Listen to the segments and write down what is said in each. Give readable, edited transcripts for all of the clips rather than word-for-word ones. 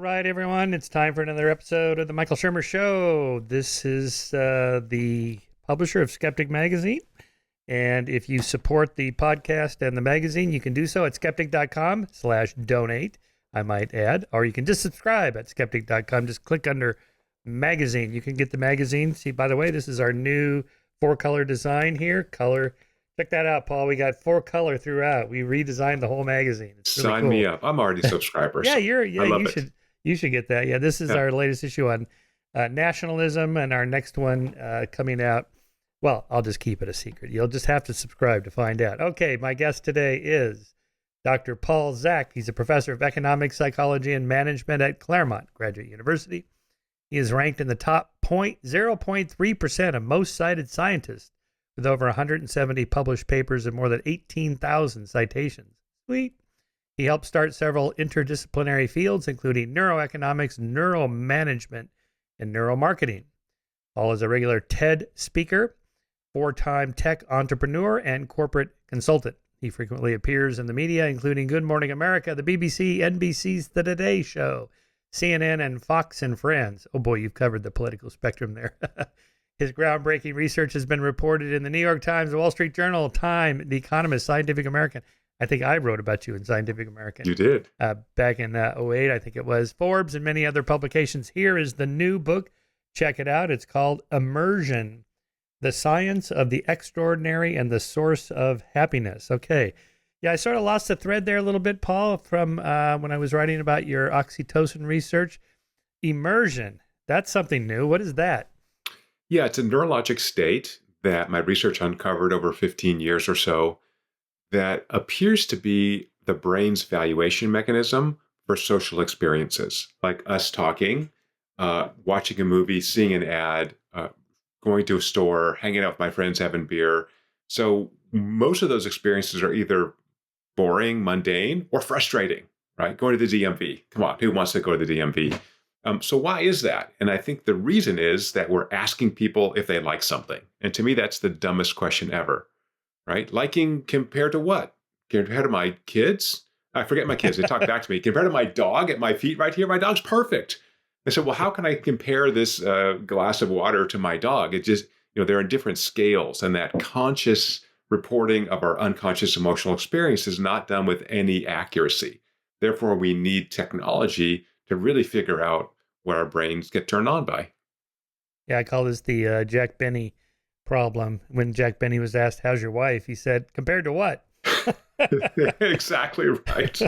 right, everyone. It's time for another episode of the Michael Shermer Show. This is the publisher of Skeptic magazine. And if you support the podcast and the magazine, you can do so at skeptic.com/donate, I might add. Or you can just subscribe at skeptic.com. Just click under magazine. You can get the magazine. See, by the way, this is our new 4-color design here. Color. Check that out, Paul. We got 4-color throughout. We redesigned the whole magazine. It's really Sign cool. me up. I'm already a subscriber. Yeah, so I love you it. should get that. Yeah, this is our latest issue on nationalism, and our next one coming out. Well, I'll just keep it a secret. You'll just have to subscribe to find out. Okay, my guest today is Dr. Paul Zak. He's a professor of economics, psychology, and management at Claremont Graduate University. He is ranked in the top 0.3% of most cited scientists, with over 170 published papers and more than 18,000 citations. Sweet. He helped start several interdisciplinary fields, including neuroeconomics, neuromanagement, and neuromarketing. Paul is a regular TED speaker, 4-time tech entrepreneur, and corporate consultant. He frequently appears in the media, including Good Morning America, the BBC, NBC's The Today Show, CNN, and Fox and Friends. Oh boy, you've covered the political spectrum there. His groundbreaking research has been reported in the New York Times, the Wall Street Journal, Time, The Economist, Scientific American. I think I wrote about you in Scientific American. You did. Back in '08, I think it was. Forbes and many other publications. Here is the new book. Check it out. It's called Immersion, The Science of the Extraordinary and the Source of Happiness. Okay. Yeah, I sort of lost the thread there a little bit, Paul, from when I was writing about your oxytocin research. Immersion, that's something new. What is that? Yeah, it's a neurologic state that my research uncovered over 15 years or so that appears to be the brain's valuation mechanism for social experiences, like us talking, watching a movie, seeing an ad, going to a store, hanging out with my friends, having beer. So most of those experiences are either boring, mundane, or frustrating, right? Going to the DMV. Come on, who wants to go to the DMV? So why is that? And I think the reason is that we're asking people if they like something. And to me, that's the dumbest question ever, right? Liking compared to what? Compared to my kids? I forget my kids. They talk back to me. Compared to my dog at my feet right here, my dog's perfect. I said, well, how can I compare this glass of water to my dog? It just, they're in different scales. And that conscious reporting of our unconscious emotional experience is not done with any accuracy. Therefore, we need technology to really figure out what our brains get turned on by. Yeah, I call this the Jack Benny problem. When Jack Benny was asked, how's your wife? He said, compared to what? Exactly right.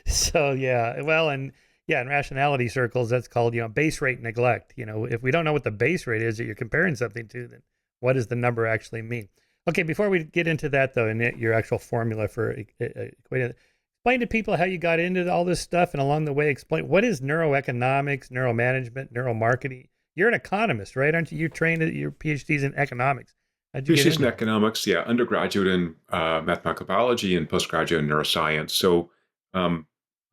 So, yeah. Well, in rationality circles, that's called, base rate neglect. If we don't know what the base rate is that you're comparing something to, then what does the number actually mean? Okay, before we get into that, though, and your actual formula for equating, explain to people how you got into all this stuff, and along the way, explain what is neuroeconomics, neuromanagement, neuromarketing. You're an economist, right? Aren't you? You're trained at your PhDs in economics. How'd you get PhDs into in economics, yeah, undergraduate in mathematical biology and postgraduate in neuroscience. So I'm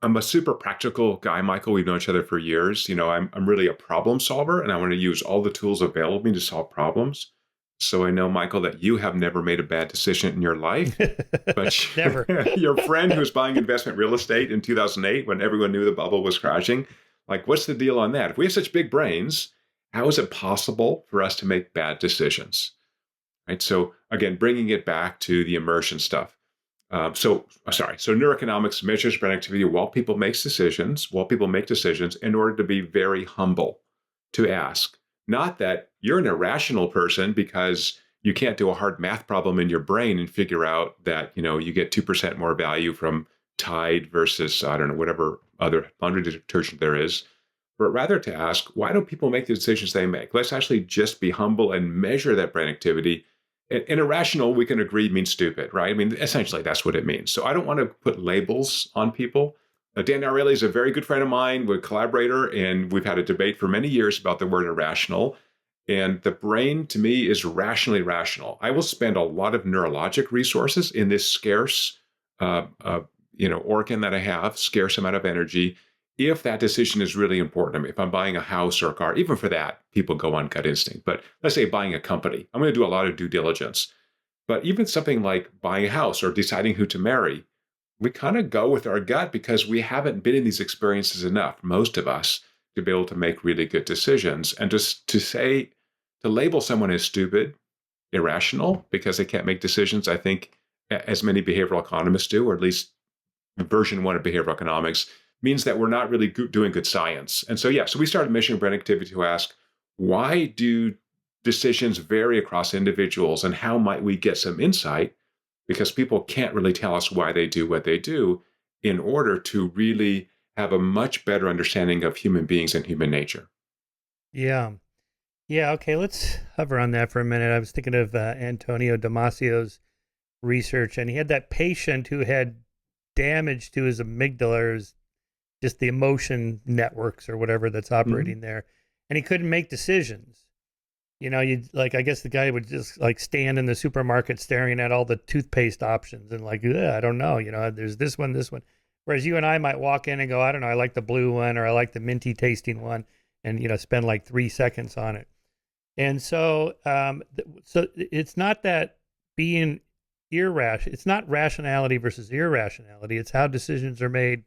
a super practical guy, Michael. We've known each other for years. I'm really a problem solver, and I want to use all the tools available to me to solve problems. So I know, Michael, that you have never made a bad decision in your life, but Never. Your friend who was buying investment real estate in 2008 when everyone knew the bubble was crashing, like, what's the deal on that? If we have such big brains, how is it possible for us to make bad decisions? Right. So again, bringing it back to the immersion stuff. So neuroeconomics measures brain activity while people make decisions in order to be very humble, to ask, not that you're an irrational person because you can't do a hard math problem in your brain and figure out that, you get 2% more value from Tide versus, I don't know, whatever other laundry detergent there is, but rather to ask, why don't people make the decisions they make? Let's actually just be humble and measure that brain activity. And irrational, we can agree, means stupid, right? I mean, essentially, that's what it means. So I don't want to put labels on people. Dan Ariely is a very good friend of mine, we're a collaborator, and we've had a debate for many years about the word irrational. And the brain, to me, is rationally rational. I will spend a lot of neurologic resources in this scarce, organ that I have, scarce amount of energy, if that decision is really important to me. If I'm buying a house or a car, even for that, people go on gut instinct. But let's say buying a company, I'm going to do a lot of due diligence. But even something like buying a house or deciding who to marry, we kind of go with our gut because we haven't been in these experiences enough, most of us, to be able to make really good decisions. And just to label someone as stupid, irrational, because they can't make decisions, I think, as many behavioral economists do, or at least version one of behavioral economics, means that we're not really doing good science. And so, so we started measuring brain activity to ask, why do decisions vary across individuals, and how might we get some insight? Because people can't really tell us why they do what they do, in order to really have a much better understanding of human beings and human nature. Yeah. Yeah. Okay. Let's hover on that for a minute. I was thinking of Antonio Damasio's research, and he had that patient who had damage to his amygdala, just the emotion networks or whatever that's operating there, and he couldn't make decisions. You'd like, I guess the guy would just like stand in the supermarket staring at all the toothpaste options and like, I don't know, there's this one. Whereas you and I might walk in and go, I don't know, I like the blue one, or I like the minty tasting one, and, spend like 3 seconds on it. And so, so it's not that being irrational, it's not rationality versus irrationality. It's how decisions are made,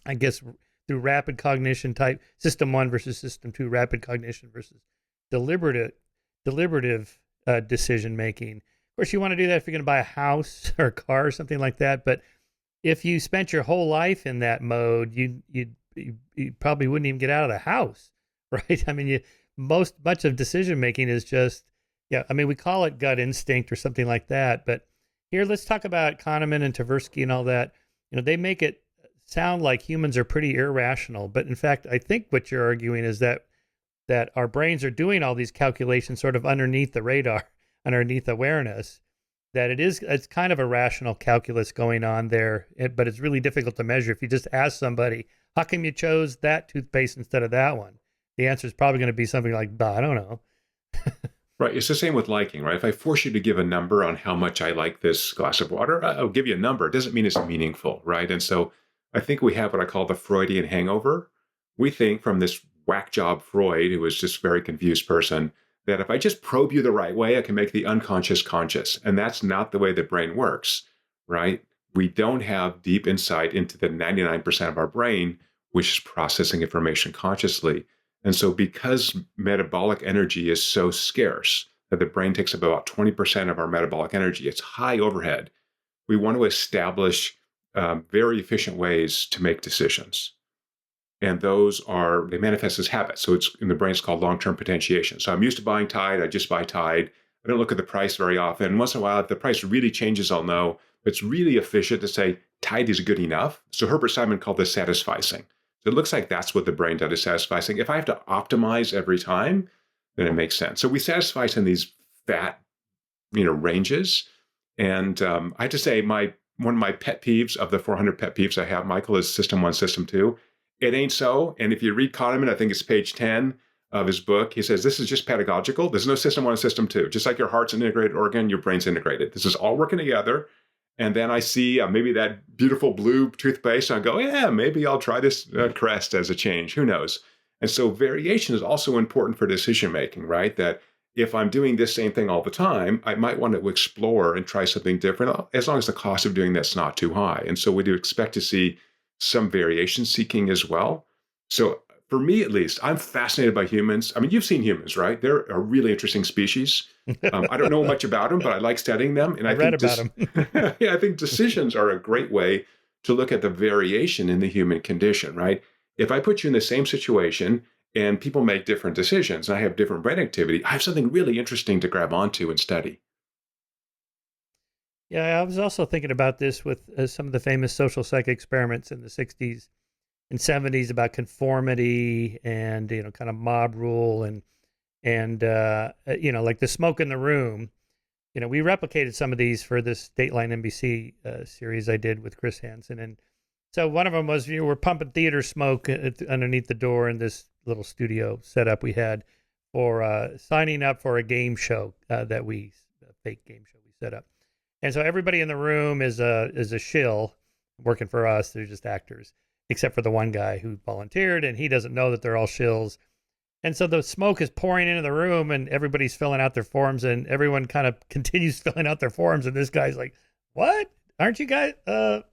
I guess, through rapid cognition type, system 1 versus system 2, rapid cognition versus deliberative decision making. Of course, you want to do that if you're going to buy a house or a car or something like that. But if you spent your whole life in that mode, you probably wouldn't even get out of the house, right? I mean, much of decision making is just, we call it gut instinct or something like that. But here, let's talk about Kahneman and Tversky and all that. They make it sound like humans are pretty irrational. But in fact, I think what you're arguing is that our brains are doing all these calculations sort of underneath the radar, underneath awareness, that it's kind of a rational calculus going on there, but it's really difficult to measure. If you just ask somebody, how come you chose that toothpaste instead of that one? The answer is probably going to be something like, I don't know. Right. It's the same with liking, right? If I force you to give a number on how much I like this glass of water, I'll give you a number. It doesn't mean it's meaningful, right? And so I think we have what I call the Freudian hangover. We think from this whack job Freud, who was just a very confused person, that if I just probe you the right way, I can make the unconscious conscious. And that's not the way the brain works, right? We don't have deep insight into the 99% of our brain, which is processing information consciously. And so because metabolic energy is so scarce, that the brain takes up about 20% of our metabolic energy, it's high overhead. We want to establish very efficient ways to make decisions. And they manifest as habits. So it's in the brain, it's called long-term potentiation. So I'm used to buying Tide. I just buy Tide. I don't look at the price very often. Once in a while, if the price really changes, I'll know. It's really efficient to say Tide is good enough. So Herbert Simon called this satisficing. So it looks like that's what the brain does, is satisficing. If I have to optimize every time, then it makes sense. So we satisfice in these fat, ranges. And I have to say, one of my pet peeves of the 400 pet peeves I have, Michael, is system 1, system 2. It ain't so. And if you read Kahneman, I think it's page 10 of his book, he says, this is just pedagogical. There's no system 1 and system 2. Just like your heart's an integrated organ, your brain's integrated. This is all working together. And then I see maybe that beautiful blue toothpaste, and I go, maybe I'll try this Crest as a change. Who knows? And so variation is also important for decision making, right? That if I'm doing this same thing all the time, I might want to explore and try something different, as long as the cost of doing that's not too high. And so we do expect to see some variation seeking as well. So for me, at least, I'm fascinated by humans. I mean, you've seen humans, right? They're a really interesting species. I don't know much about them, but I like studying them. And I read about them. I think decisions are a great way to look at the variation in the human condition, right? If I put you in the same situation and people make different decisions and I have different brain activity, I have something really interesting to grab onto and study. Yeah, I was also thinking about this with some of the famous social psych experiments in the 60s and 70s about conformity and, kind of mob rule and like the smoke in the room. We replicated some of these for this Dateline NBC series I did with Chris Hansen. And so one of them was, we're pumping theater smoke underneath the door in this little studio setup we had for signing up for a game show a fake game show we set up. And so everybody in the room is a shill working for us. They're just actors, except for the one guy who volunteered, and he doesn't know that they're all shills. And so the smoke is pouring into the room, and everybody's filling out their forms, and everyone kind of continues filling out their forms. And this guy's like, what? aren't you guys? All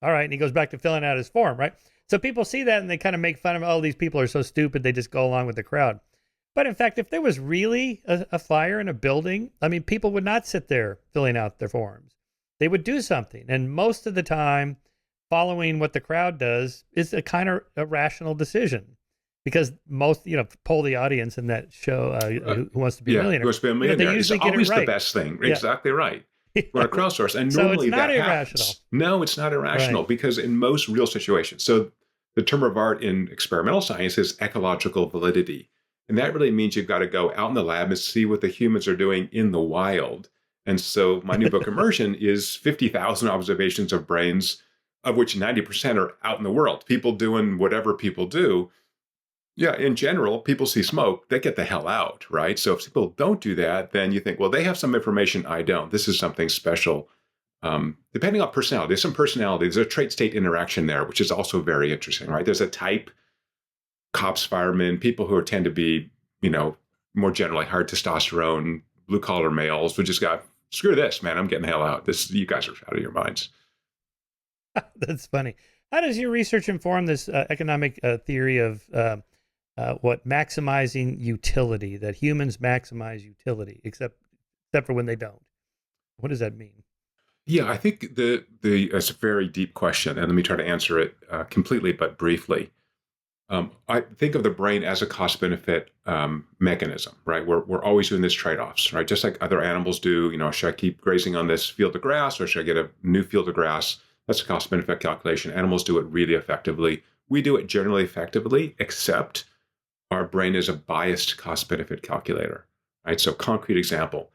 right. And he goes back to filling out his form, right? So people see that and they kind of make fun of, oh, these people are so stupid. They just go along with the crowd. But in fact, if there was really a fire in a building, I mean, people would not sit there filling out their forms. They would do something. And most of the time, following what the crowd does is a kind of a rational decision. Because most, poll the audience in that show, Who Wants to Be a Millionaire. Who Wants to Be a Millionaire. They usually it's get always it right. the best thing. Yeah. Exactly right. We're a crowdsource. And So normally it's not that irrational. happens. No, it's not irrational because in most real situations, so the term of art in experimental science is ecological validity. And that really means you've got to go out in the lab and see what the humans are doing in the wild. And so my new book, Immersion, is 50,000 observations of brains, of which 90% are out in the world. People doing whatever people do. Yeah, in general, people see smoke, they get the hell out, right? So if people don't do that, then you think, well, they have some information I don't. This is something special. Depending on personality, there's some personality. There's a trait-state interaction there, which is also very interesting, right? There's a type, cops, firemen, people who tend to be, more generally high testosterone, blue-collar males who just got, screw this, man, I'm getting the hell out. You guys are out of your minds. That's funny. How does your research inform this economic theory of maximizing utility, that humans maximize utility, except for when they don't? What does that mean? Yeah, I think it's a very deep question, and let me try to answer it completely but briefly. I think of the brain as a cost-benefit mechanism, right? We're always doing this trade-offs, right? Just like other animals do. Should I keep grazing on this field of grass, or should I get a new field of grass? That's a cost-benefit calculation. Animals do it really effectively. We do it generally effectively, except our brain is a biased cost-benefit calculator, right? So, concrete example.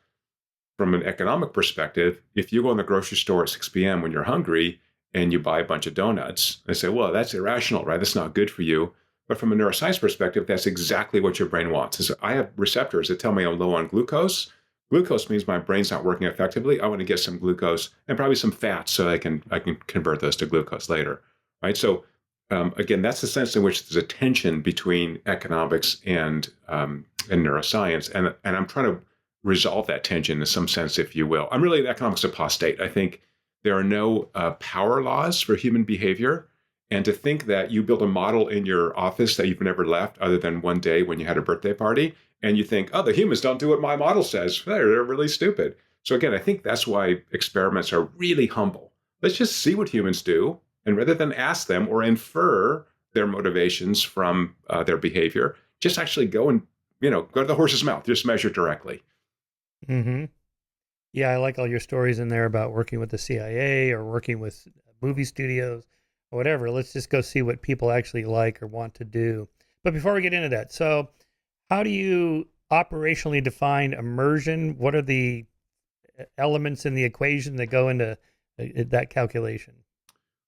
From an economic perspective, if you go in the grocery store at 6 p.m. when you're hungry and you buy a bunch of donuts, they say, well, that's irrational, right? That's not good for you. But from a neuroscience perspective, that's exactly what your brain wants. So I have receptors that tell me I'm low on glucose. Glucose means my brain's not working effectively. I want to get some glucose and probably some fats so I can convert those to glucose later, right? So again, that's the sense in which there's a tension between economics and neuroscience, and I'm trying to resolve that tension in some sense, if you will. I'm really an economics apostate. I think there are no power laws for human behavior. And to think that you build a model in your office that you've never left other than one day when you had a birthday party, and you think, oh, the humans don't do what my model says. They're really stupid. So again, I think that's why experiments are really humble. Let's just see what humans do. And rather than ask them or infer their motivations from their behavior, just actually go and, go to the horse's mouth, just measure directly. Mm-hmm. Yeah, I like all your stories in there about working with the CIA or working with movie studios or whatever. Let's just go see what people actually like or want to do. But before we get into that, so how do you operationally define immersion? What are the elements in the equation that go into that calculation?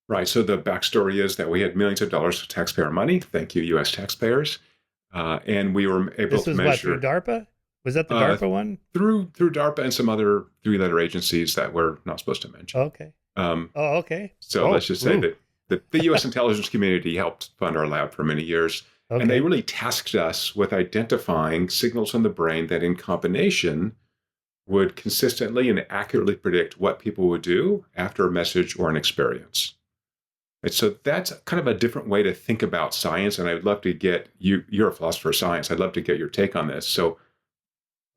Right. So the backstory is that we had millions of dollars of taxpayer money. Thank you, U.S. taxpayers. And we were able to measure. What, through DARPA? Was that the DARPA one? Through DARPA and some other three-letter agencies that we're not supposed to mention. Okay. Okay. So let's just say that the U.S. intelligence community helped fund our lab for many years. Okay. And they really tasked us with identifying signals in the brain that in combination would consistently and accurately predict what people would do after a message or an experience. And so that's kind of a different way to think about science. And I'd love to get you're a philosopher of science. I'd love to get your take on this. So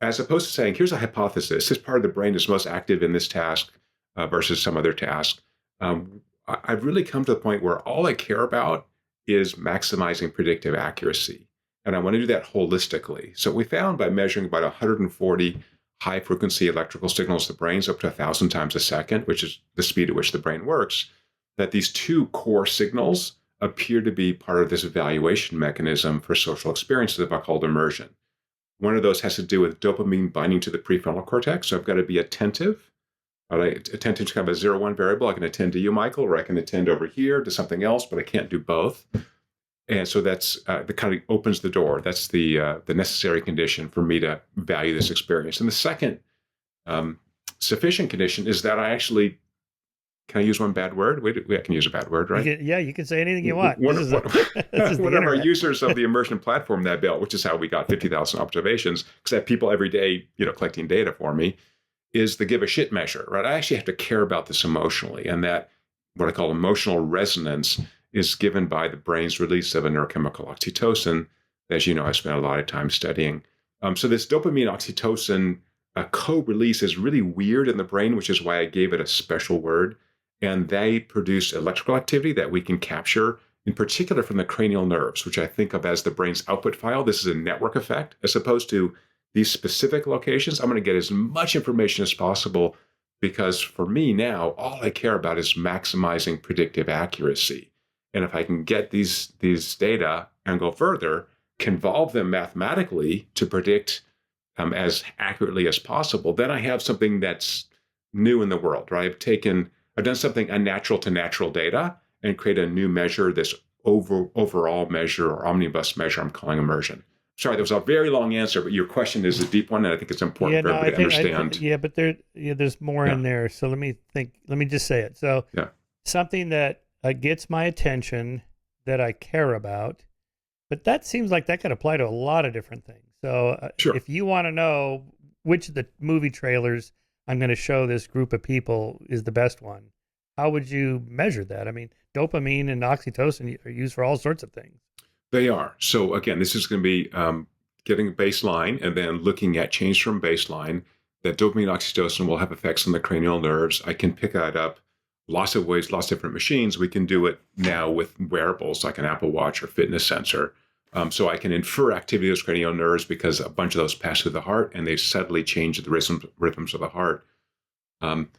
as opposed to saying, here's a hypothesis, this part of the brain is most active in this task versus some other task, I've really come to the point where all I care about is maximizing predictive accuracy. And I want to do that holistically. So we found by measuring about 140 high-frequency electrical signals to the brains up to 1,000 times a second, which is the speed at which the brain works, that these two core signals appear to be part of this evaluation mechanism for social experiences that I called immersion. One of those has to do with dopamine binding to the prefrontal cortex. So I've got to be attentive. Attention is kind of a 0-1 variable. I can attend to you, Michael, or I can attend over here to something else, but I can't do both. And so that's that kind of opens the door. That's the necessary condition for me to value this experience. And the second sufficient condition is that I actually, can I use one bad word? I can use a bad word, right? You can say anything you want. One of our users of the Immersion platform that I built, which is how we got 50,000 observations, because I have people every day, collecting data for me, is the give a shit measure, right? I actually have to care about this emotionally. And that, what I call emotional resonance, is given by the brain's release of a neurochemical oxytocin. As you know, I spent a lot of time studying. So this dopamine oxytocin co-release is really weird in the brain, which is why I gave it a special word. And they produce electrical activity that we can capture, in particular from the cranial nerves, which I think of as the brain's output file. This is a network effect, as opposed to these specific locations. I'm going to get as much information as possible, because for me now, all I care about is maximizing predictive accuracy. And if I can get these data and go further, convolve them mathematically to predict as accurately as possible, then I have something that's new in the world, right? I've done something unnatural to natural data and create a new measure, this overall measure or omnibus measure I'm calling immersion. Sorry, that was a very long answer, but your question is a deep one, and I think it's important for everybody to understand. But there's more in there. So let me just say it. So something that gets my attention, that I care about, but that seems like that could apply to a lot of different things. So if you want to know which of the movie trailers I'm going to show this group of people is the best one, how would you measure that? I mean, dopamine and oxytocin are used for all sorts of things. They are. So again, this is going to be getting a baseline and then looking at change from baseline. That dopamine oxytocin will have effects on the cranial nerves. I can pick that up lots of ways, lots of different machines. We can do it now with wearables like an Apple Watch or fitness sensor. So I can infer activity of those cranial nerves because a bunch of those pass through the heart and they subtly change the rhythms of the heart.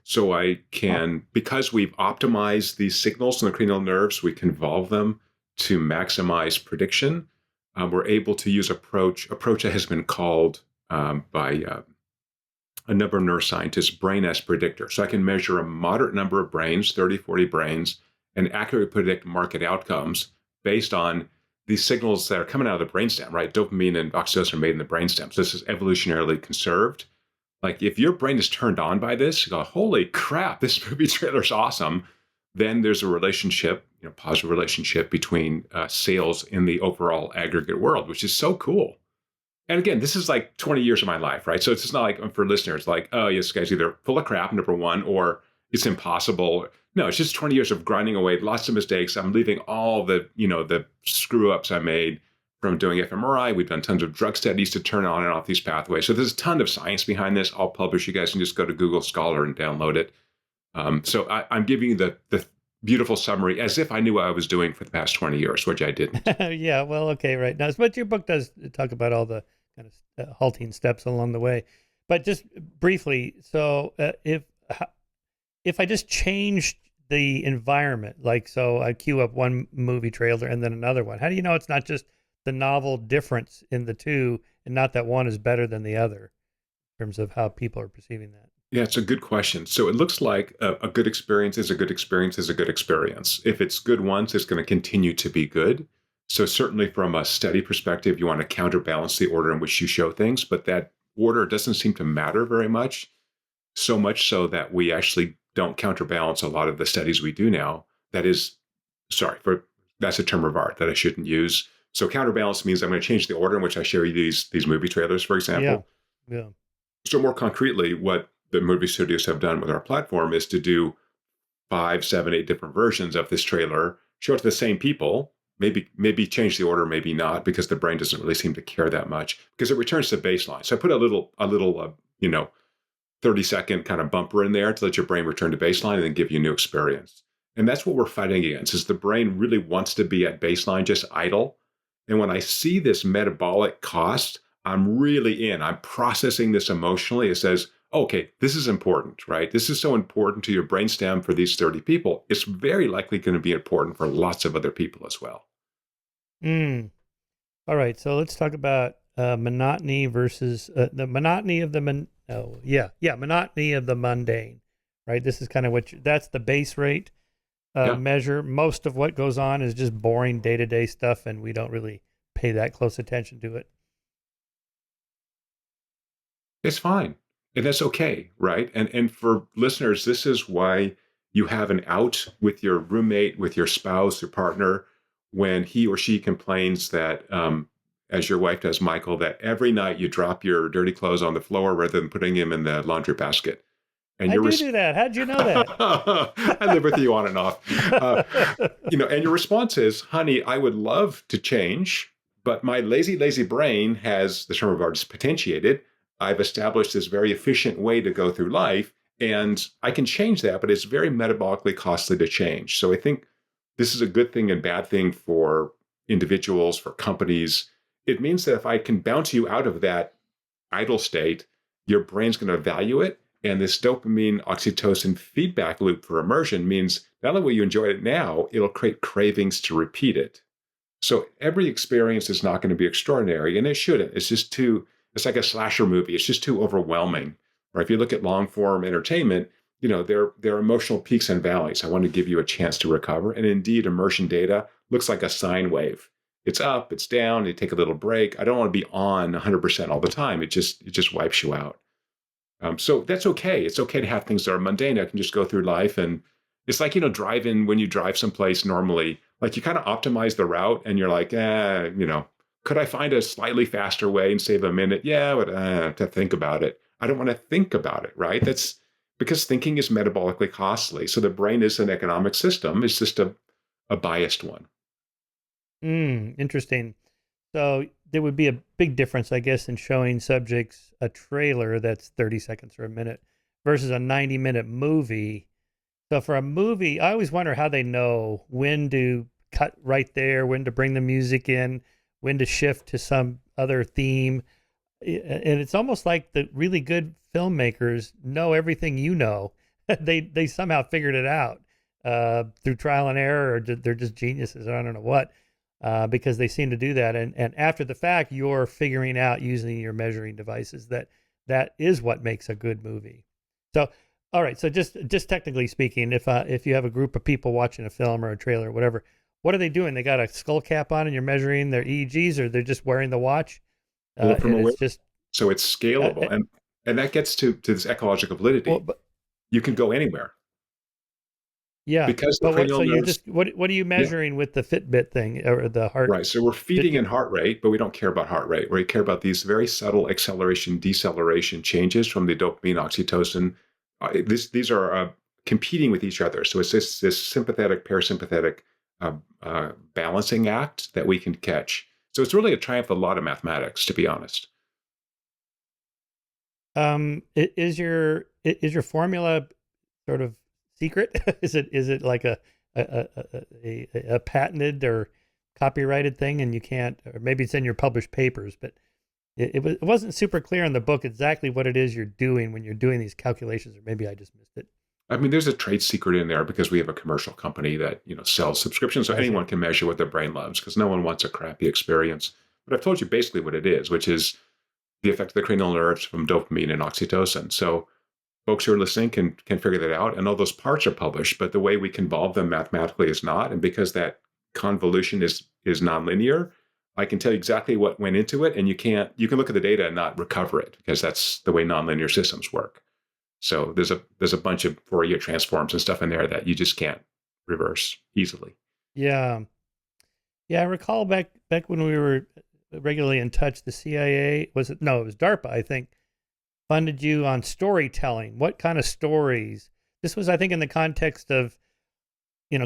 So I can, because we've optimized these signals in the cranial nerves, we convolve them to maximize prediction. We're able to use approach that has been called by a number of neuroscientists brain as predictor. So I can measure a moderate number of brains, 30, 40 brains, and accurately predict market outcomes based on these signals that are coming out of the brainstem, right? Dopamine and oxytocin are made in the brainstem. So this is evolutionarily conserved. Like if your brain is turned on by this, you go, holy crap, this movie trailer is awesome. Then there's a relationship, positive relationship between sales in the overall aggregate world, which is so cool. And again, this is like 20 years of my life, right? So it's just not like for listeners, like, oh, this guy's either full of crap, number one, or it's impossible. No, it's just 20 years of grinding away, lots of mistakes. I'm leaving all the, the screw ups I made from doing fMRI. We've done tons of drug studies to turn on and off these pathways. So there's a ton of science behind this. I'll publish. You guys can just go to Google Scholar and download it. So I'm giving you the beautiful summary as if I knew what I was doing for the past 20 years, which I didn't. Yeah, well, okay, right. Now, but your book does talk about all the kind of halting steps along the way. But just briefly, so if I just changed the environment, like so I queue up one movie trailer and then another one, how do you know it's not just the novel difference in the two and not that one is better than the other in terms of how people are perceiving that? Yeah, it's a good question. So it looks like a good experience is a good experience is a good experience. If it's good once, it's going to continue to be good. So certainly from a study perspective, you want to counterbalance the order in which you show things, but that order doesn't seem to matter very much, so much so that we actually don't counterbalance a lot of the studies we do now. That's a term of art that I shouldn't use. So counterbalance means I'm going to change the order in which I show you these movie trailers, for example. Yeah. So more concretely, what the movie studios have done with our platform is to do 5, 7, 8 different versions of this trailer, show it to the same people, maybe change the order, maybe not, because the brain doesn't really seem to care that much because it returns to baseline. So I put a little 30-second kind of bumper in there to let your brain return to baseline and then give you a new experience. And that's what we're fighting against, is the brain really wants to be at baseline, just idle. And when I see this metabolic cost, I'm really in. I'm processing this emotionally. It says, okay, this is important, right? This is so important to your brainstem for these 30 people. It's very likely going to be important for lots of other people as well. All right, so let's talk about monotony versus the monotony of the monotony of the mundane, right? This is kind of that's the base rate measure. Most of what goes on is just boring day-to-day stuff, and we don't really pay that close attention to it. It's fine. And that's okay, right? And for listeners, this is why you have an out with your roommate, with your spouse, your partner, when he or she complains that as your wife does, Michael, that every night you drop your dirty clothes on the floor rather than putting them in the laundry basket. And I do that. How'd you know that? I live with you on and off. And your response is, honey, I would love to change, but my lazy brain has, the term of art is potentiated. I've established this very efficient way to go through life, and I can change that, but it's very metabolically costly to change. So I think this is a good thing and bad thing for individuals, for companies. It means that if I can bounce you out of that idle state, your brain's going to value it. And this dopamine oxytocin feedback loop for immersion means not only will you enjoy it now, it'll create cravings to repeat it. So every experience is not going to be extraordinary, and it shouldn't. It's like a slasher movie. It's just too overwhelming. Or if you look at long form entertainment, there are emotional peaks and valleys. I want to give you a chance to recover. And indeed, immersion data looks like a sine wave. It's up, it's down, you take a little break. I don't want to be on 100% all the time. It just wipes you out. So that's okay. It's okay to have things that are mundane. I can just go through life. And it's like, driving when you drive someplace normally, like you kind of optimize the route and you're like, could I find a slightly faster way and save a minute? Yeah, but to think about it. I don't want to think about it, right? That's because thinking is metabolically costly. So the brain is an economic system. It's just a biased one. Interesting. So there would be a big difference, I guess, in showing subjects a trailer that's 30 seconds or a minute versus a 90-minute movie. So for a movie, I always wonder how they know when to cut right there, when to bring the music in, when to shift to some other theme. And it's almost like the really good filmmakers know everything you know. They somehow figured it out through trial and error, or they're just geniuses. I don't know what. Because they seem to do that. And after the fact, you're figuring out using your measuring devices that is what makes a good movie. So, all right. So just technically speaking, if you have a group of people watching a film or a trailer or whatever, what are they doing? They got a skull cap on and you're measuring their EEGs, or they're just wearing the watch? So it's scalable. And that gets to this ecological validity. Well, you can go anywhere. Yeah, because but what are you measuring with the Fitbit thing or the heart? Right. So we're feeding in heart rate, but we don't care about heart rate. We care about these very subtle acceleration, deceleration changes from the dopamine, oxytocin. These are competing with each other. So it's this sympathetic, parasympathetic balancing act that we can catch. So it's really a triumph of a lot of mathematics, to be honest. Is your formula sort of secret? Is it like a patented or copyrighted thing, and you can't, or maybe it's in your published papers, but it wasn't super clear in the book exactly what it is you're doing when you're doing these calculations, or maybe I just missed it. I mean, there's a trade secret in there because we have a commercial company that sells subscriptions, so anyone can measure what their brain loves because no one wants a crappy experience. But I've told you basically what it is, which is the effect of the cranial nerves from dopamine and oxytocin. So folks who are listening can figure that out, and all those parts are published, but the way we convolve them mathematically is not. And because that convolution is nonlinear, I can tell you exactly what went into it, and you can look at the data and not recover it because that's the way nonlinear systems work. So there's a bunch of Fourier transforms and stuff in there that you just can't reverse easily. Yeah. I recall back when we were regularly in touch, the CIA it was DARPA, I think, funded you on storytelling. What kind of stories? This was, I think, in the context of,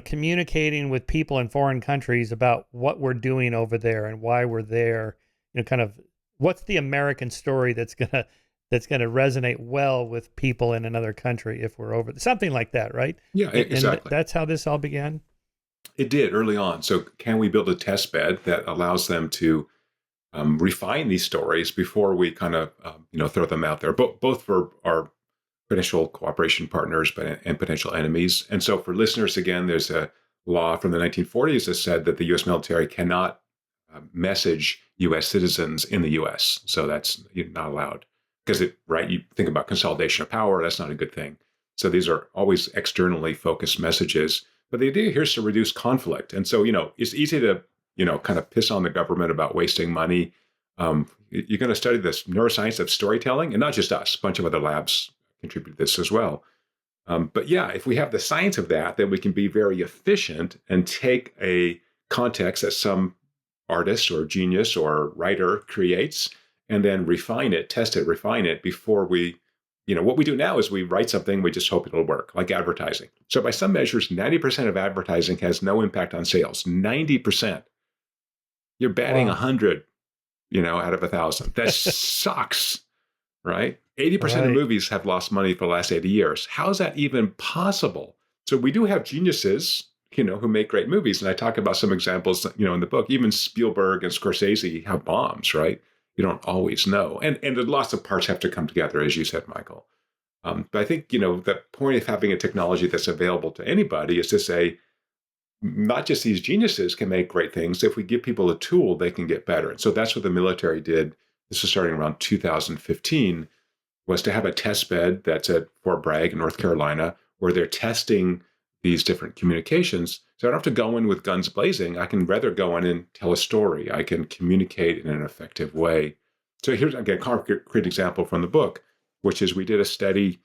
communicating with people in foreign countries about what we're doing over there and why we're there. Kind of what's the American story that's gonna resonate well with people in another country if we're over something like that, right? Yeah, exactly. And that's how this all began. It did early on. So can we build a test bed that allows them to refine these stories before we kind of throw them out there, both for our potential cooperation partners and potential enemies. And so for listeners, again, there's a law from the 1940s that said that the U.S. military cannot message U.S. citizens in the U.S. So that's not allowed because you think about consolidation of power. That's not a good thing. So these are always externally focused messages. But the idea here is to reduce conflict. And so, it's easy to kind of piss on the government about wasting money. You're going to study this neuroscience of storytelling, and not just us, a bunch of other labs contribute to this as well. But yeah, if we have the science of that, then we can be very efficient and take a context that some artist or genius or writer creates, and then refine it, test it, refine it before we, what we do now is we write something, we just hope it'll work, like advertising. So by some measures, 90% of advertising has no impact on sales. 90%. You're batting Wow. 100, out of 1,000. That sucks, right? 80% of Right. movies have lost money for the last 80 years. How is that even possible? So we do have geniuses, who make great movies. And I talk about some examples, in the book. Even Spielberg and Scorsese have bombs, right? You don't always know. And lots of parts have to come together, as you said, Michael. But I think, the point of having a technology that's available to anybody is to say, not just these geniuses can make great things. If we give people a tool, they can get better. And so that's what the military did. This was starting around 2015, was to have a test bed that's at Fort Bragg, North Carolina, where they're testing these different communications. So I don't have to go in with guns blazing. I can rather go in and tell a story. I can communicate in an effective way. So here's, again, a concrete example from the book, which is we did a study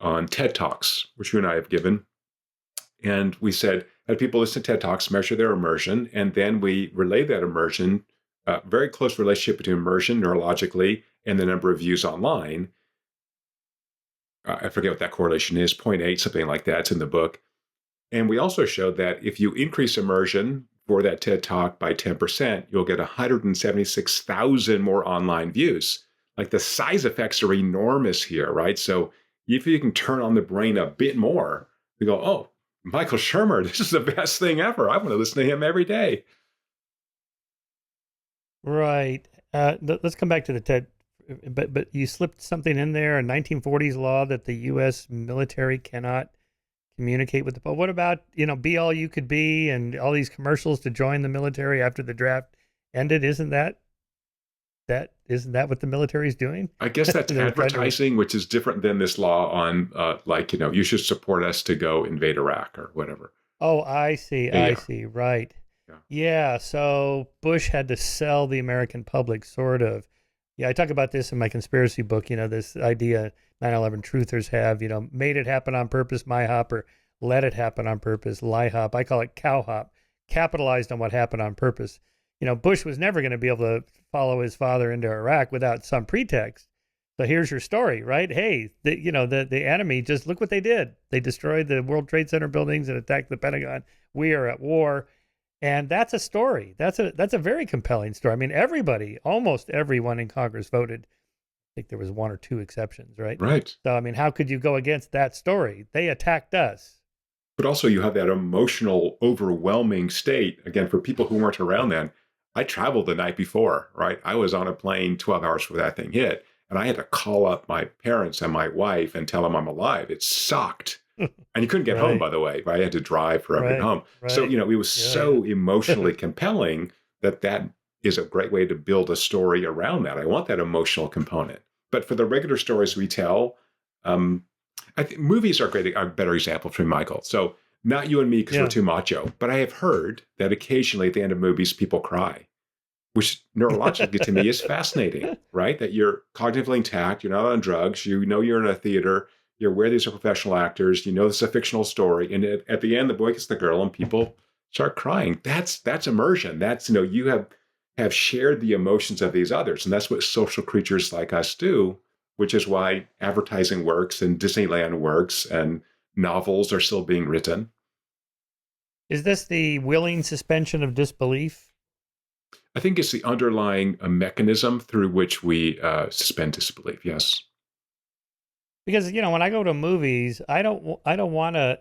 on TED Talks, which you and I have given. And we said, had people listen to TED Talks, measure their immersion, and then we relay that immersion, very close relationship between immersion neurologically and the number of views online. I forget what that correlation is, 0.8, something like that. It's in the book. And we also showed that if you increase immersion for that TED Talk by 10%, you'll get 176,000 more online views. Like the size effects are enormous here, right? So if you can turn on the brain a bit more, you go, oh, Michael Shermer, this is the best thing ever. I want to listen to him every day. Right. Let's come back to the TED. But you slipped something in there, a 1940s law that the U.S. military cannot communicate with the public. What about, be all you could be and all these commercials to join the military after the draft ended? Isn't that what the military is doing? I guess that's advertising, which is different than this law on you should support us to go invade Iraq or whatever. Oh, I see. Yeah, I see. Right. Yeah. Yeah. So Bush had to sell the American public, sort of. Yeah, I talk about this in my conspiracy book, this idea 9/11 truthers have, made it happen on purpose, my hop, or let it happen on purpose, lie hop. I call it cow hop, capitalized on what happened on purpose. Bush was never going to be able to follow his father into Iraq without some pretext. So here's your story, right? Hey, the enemy, just look what they did. They destroyed the World Trade Center buildings and attacked the Pentagon. We are at war. And that's a story. That's a very compelling story. I mean, almost everyone in Congress voted. I think there was one or two exceptions, right? Right. So, I mean, how could you go against that story? They attacked us. But also you have that emotional, overwhelming state. Again, for people who weren't around then, I traveled the night before, right? I was on a plane 12 hours before that thing hit. And I had to call up my parents and my wife and tell them I'm alive. It sucked. And you couldn't get home, by the way. Right? I had to drive forever to get home. Right. So, it was so emotionally compelling that is a great way to build a story around that. I want that emotional component. But for the regular stories we tell, I think movies are a better example for me, Michael. So not you and me because we're too macho, but I have heard that occasionally at the end of movies, people cry, which neurologically to me is fascinating, right? That you're cognitively intact, you're not on drugs, you're in a theater, you're aware these are professional actors, this is a fictional story. And at the end, the boy gets the girl and people start crying. That's immersion. That's, you have shared the emotions of these others. And that's what social creatures like us do, which is why advertising works and Disneyland works and novels are still being written. Is this the willing suspension of disbelief? I think it's the underlying mechanism through which we suspend disbelief. Yes. Because when I go to movies, I don't want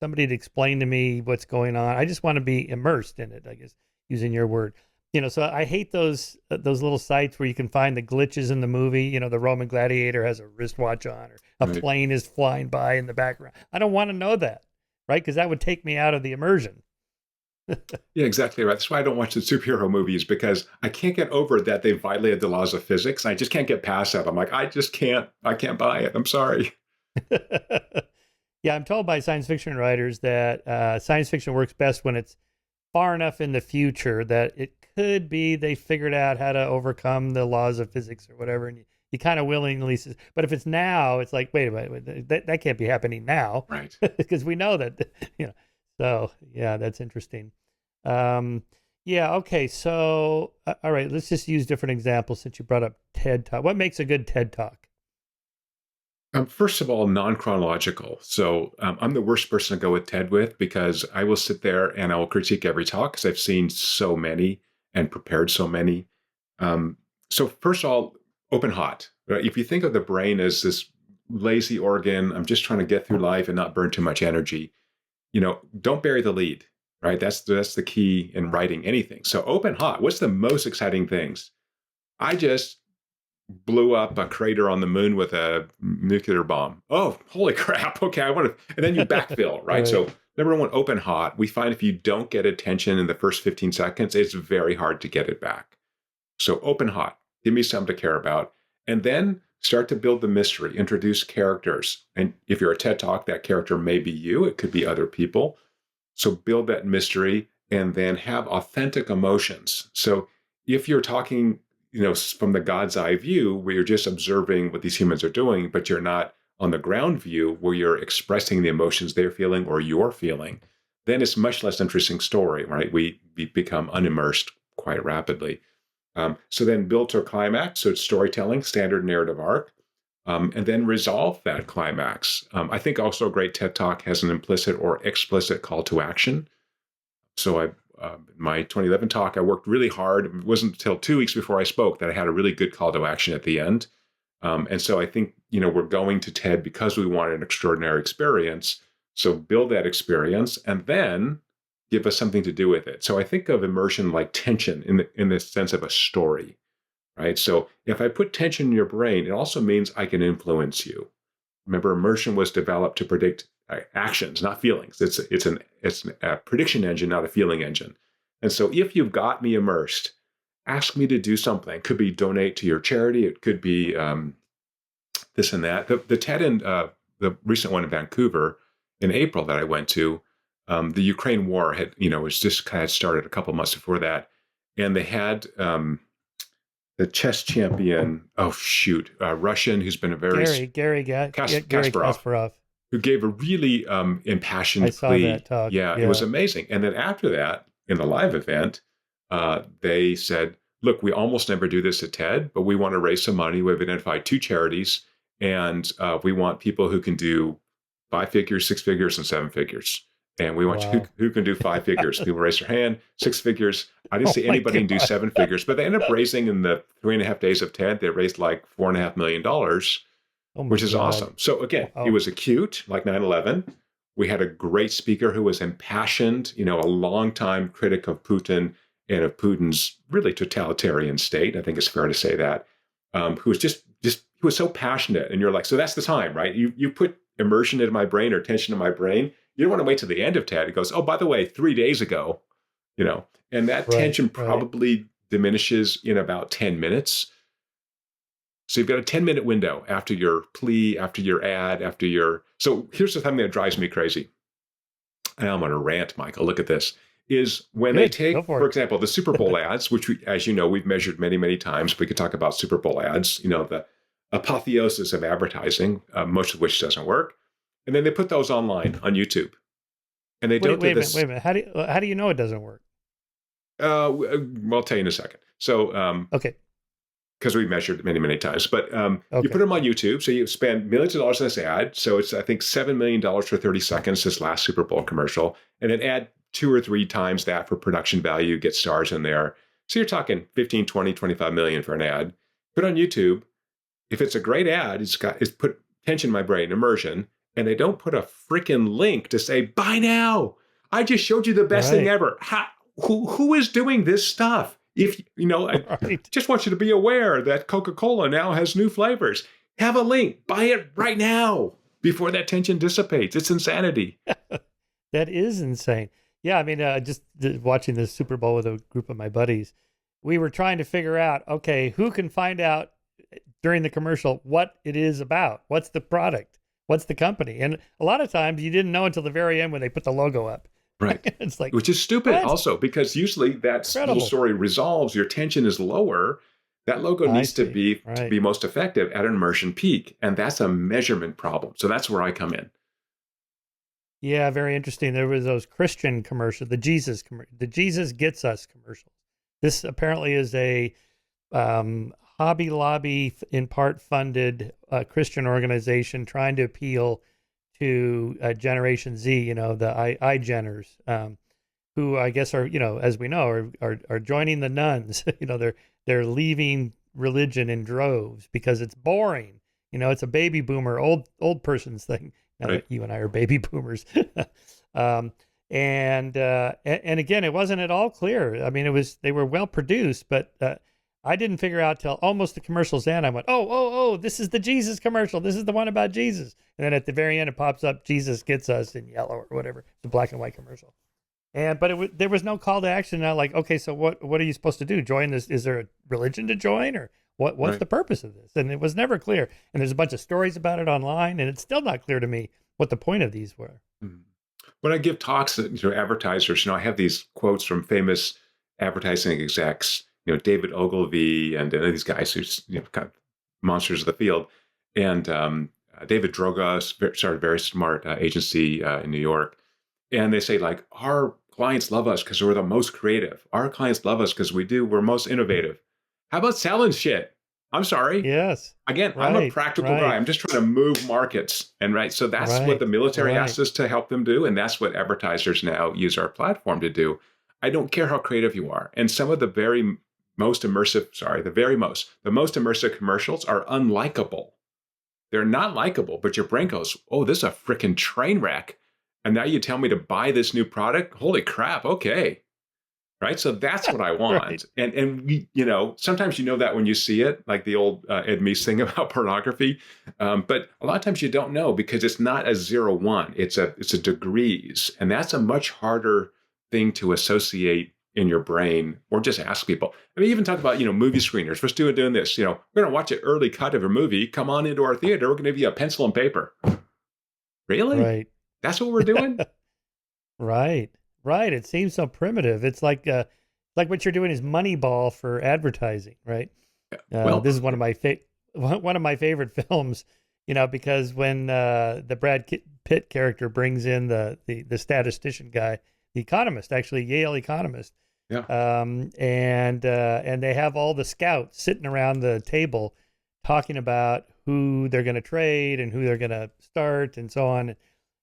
somebody to explain to me what's going on. I just want to be immersed in it, I guess, using your word. So I hate those little sites where you can find the glitches in the movie. The Roman gladiator has a wristwatch on, or a plane is flying by in the background. I don't want to know that, right? Because that would take me out of the immersion. Yeah, exactly right. That's why I don't watch the superhero movies, because I can't get over that they violated the laws of physics. I just can't get past that. I'm like, I can't buy it. I'm sorry. Yeah, I'm told by science fiction writers that science fiction works best when it's far enough in the future that it could be they figured out how to overcome the laws of physics or whatever, and you kind of willingly. But if it's now, it's like, wait a minute, that can't be happening now, right? Because we know that, So yeah, that's interesting. Yeah. Okay. So, all right, let's just use different examples since you brought up TED Talk. What makes a good TED Talk? First of all, non-chronological. So I'm the worst person to go with TED with because I will sit there and I will critique every talk because I've seen so many and prepared so many. Um, so first of all, open hot. Right? If you think of the brain as this lazy organ, I'm just trying to get through life and not burn too much energy. Don't bury the lead. Right? That's the key in writing anything. So open hot. What's the most exciting things? I just blew up a crater on the moon with a nuclear bomb. Oh, holy crap. Okay, I want to. And then you backfill, right? Right. So, number one, open hot. We find if you don't get attention in the first 15 seconds, it's very hard to get it back. So, open hot. Give me something to care about. And then start to build the mystery, introduce characters. And if you're a TED Talk, that character may be you, it could be other people. So, build that mystery and then have authentic emotions. So, if you're talking from the God's eye view, where you're just observing what these humans are doing, but you're not on the ground view where you're expressing the emotions they're feeling or you're feeling, then it's much less interesting story, right? We become unimmersed quite rapidly. So then build to a climax. So it's storytelling, standard narrative arc, and then resolve that climax. I think also a great TED Talk has an implicit or explicit call to action. So my 2011 talk, I worked really hard. It wasn't until 2 weeks before I spoke that I had a really good call to action at the end. And so I think, we're going to TED because we want an extraordinary experience. So build that experience and then give us something to do with it. So I think of immersion like tension in the sense of a story, right? So if I put tension in your brain, it also means I can influence you. Remember, immersion was developed to predict actions, not feelings. It's a prediction engine, not a feeling engine. And so, if you've got me immersed, ask me to do something. It could be donate to your charity. It could be this and that. The TED and the recent one in Vancouver in April that I went to, the Ukraine war was just kind of started a couple months before that, and they had the chess champion, Russian, who's been a very Gary Kasparov, Kasparov. who gave a really impassioned I saw plea. that talk. Yeah, it was amazing. And then after that, in the live event, they said, look, we almost never do this at TED, but we want to raise some money. We've identified 2 charities, and we want people who can do 5 figures, 6 figures, and 7 figures. And we want who can do 5 figures. People raise their hand. 6 figures. I didn't see anybody do 7 figures, but they ended up raising in the 3.5 days of TED, they raised like $4.5 million, which is awesome. So again, it was acute, like 9/11. We had a great speaker who was impassioned, a longtime critic of Putin and of Putin's really totalitarian state. I think it's fair to say that. Who was just he was so passionate, and you're like, so that's the time, right? You put immersion into my brain or tension in my brain. You don't want to wait till the end of TED. It goes, oh, by the way, 3 days ago, and that tension probably diminishes in about 10 minutes. So you've got a 10-minute window after your plea, after your ad, So here's the thing that drives me crazy. And I'm on a rant, Michael. Look at this. Is when they take, for example, the Super Bowl ads, which as you know, we've measured many, many times. We could talk about Super Bowl ads, the apotheosis of advertising, most of which doesn't work. And then they put those online on YouTube. And they don't do this. Wait a minute. How do you know it doesn't work? I'll tell you in a second. So, okay. Because we measured many, many times. But you put them on YouTube, so you spend millions of dollars on this ad. So it's, I think, $7 million for 30 seconds, this last Super Bowl commercial. And then add 2 or 3 times that for production value, get stars in there. So you're talking 15, 20, 25 million for an ad. Put on YouTube. If it's a great ad, it's put tension in my brain, immersion, and they don't put a freaking link to say, buy now. I just showed you the best thing ever. Who is doing this stuff? If I just want you to be aware that Coca-Cola now has new flavors. Have a link. Buy it right now before that tension dissipates. It's insanity. That is insane. Yeah, I mean, just watching the Super Bowl with a group of my buddies, we were trying to figure out, okay, who can find out during the commercial what it is about? What's the product? What's the company? And a lot of times you didn't know until the very end when they put the logo up. Right. It's like, which is stupid also, because usually that little story resolves, your tension is lower. That logo needs to be most effective at an immersion peak. And that's a measurement problem. So that's where I come in. Yeah, very interesting. There was those Christian commercials, the Jesus Gets Us commercials. This apparently is a Hobby Lobby, in part funded Christian organization trying to appeal to Generation Z, the iGeners, who I guess are, as we know, are joining the nuns. They're leaving religion in droves because it's boring. It's a baby boomer, old person's thing. Now Right. that you and I are baby boomers. And again, it wasn't at all clear. I mean, they were well produced, but I didn't figure out till almost the commercial's end. I went, oh, this is the Jesus commercial. This is the one about Jesus. And then at the very end, it pops up, Jesus Gets Us in yellow or whatever, the black and white commercial. But there was no call to action. Not like, okay, so what are you supposed to do? Join this? Is there a religion to join, or what's Right. the purpose of this? And it was never clear. And there's a bunch of stories about it online, and it's still not clear to me what the point of these were. Mhm. When I give talks to advertisers, I have these quotes from famous advertising execs, David Ogilvy and these guys who's kind of monsters of the field, and David Droga started a very smart agency in New York, and they say like our clients love us because we're the most creative. Our clients love us because we're most innovative. How about selling shit? I'm sorry. Yes. Again, I'm a practical guy. I'm just trying to move markets. And so that's what the military asks us to help them do. And that's what advertisers now use our platform to do. I don't care how creative you are. And some of the most immersive commercials are unlikable. They're not likable, but your brain goes, oh, this is a freaking train wreck. And now you tell me to buy this new product? Holy crap. Okay. Right. So that's what I want. Right. And we, sometimes that when you see it, like the old Ed Meese thing about pornography. But a lot of times you don't know because it's not a 0-1. It's a degrees. And that's a much harder thing to associate in your brain or just ask people. I mean, even talk about, movie screeners. Let's doing this. We're going to watch an early cut of a movie. Come on into our theater. We're going to give you a pencil and paper. Really? Right. That's what we're doing? Right. Right. It seems so primitive. It's like what you're doing is Moneyball for advertising, right? This is one of my favorite films, because when the Brad Pitt character brings in the statistician guy, the economist, actually Yale economist, Yeah. And they have all the scouts sitting around the table talking about who they're going to trade and who they're going to start and so on.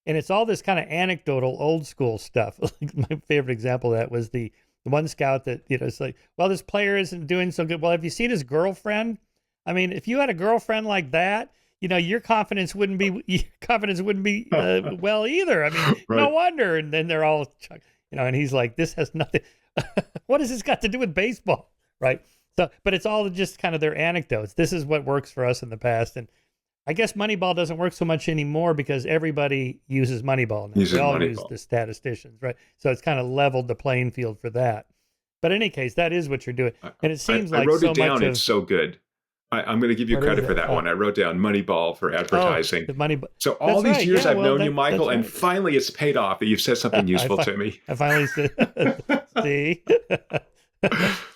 And it's all this kind of anecdotal, old school stuff. My favorite example of that was the one scout that, it's like, well, this player isn't doing so good. Well, have you seen his girlfriend? I mean, if you had a girlfriend like that, your confidence wouldn't be well either. I mean, Right. No wonder. And then they're all, and he's like, this has nothing. What has this got to do with baseball? Right. So, but it's all just kind of their anecdotes. This is what works for us in the past. And I guess Moneyball doesn't work so much anymore because everybody uses Moneyball now. They all use the statisticians, right? So it's kind of leveled the playing field for that. But in any case, that is what you're doing. And it seems I wrote so it down. much It's so good. I'm going to give you credit for that one. I wrote down Moneyball for advertising. The Moneyball. So all these years I've known you, Michael, and right. finally it's paid off that you've said something useful to me. I finally said, see,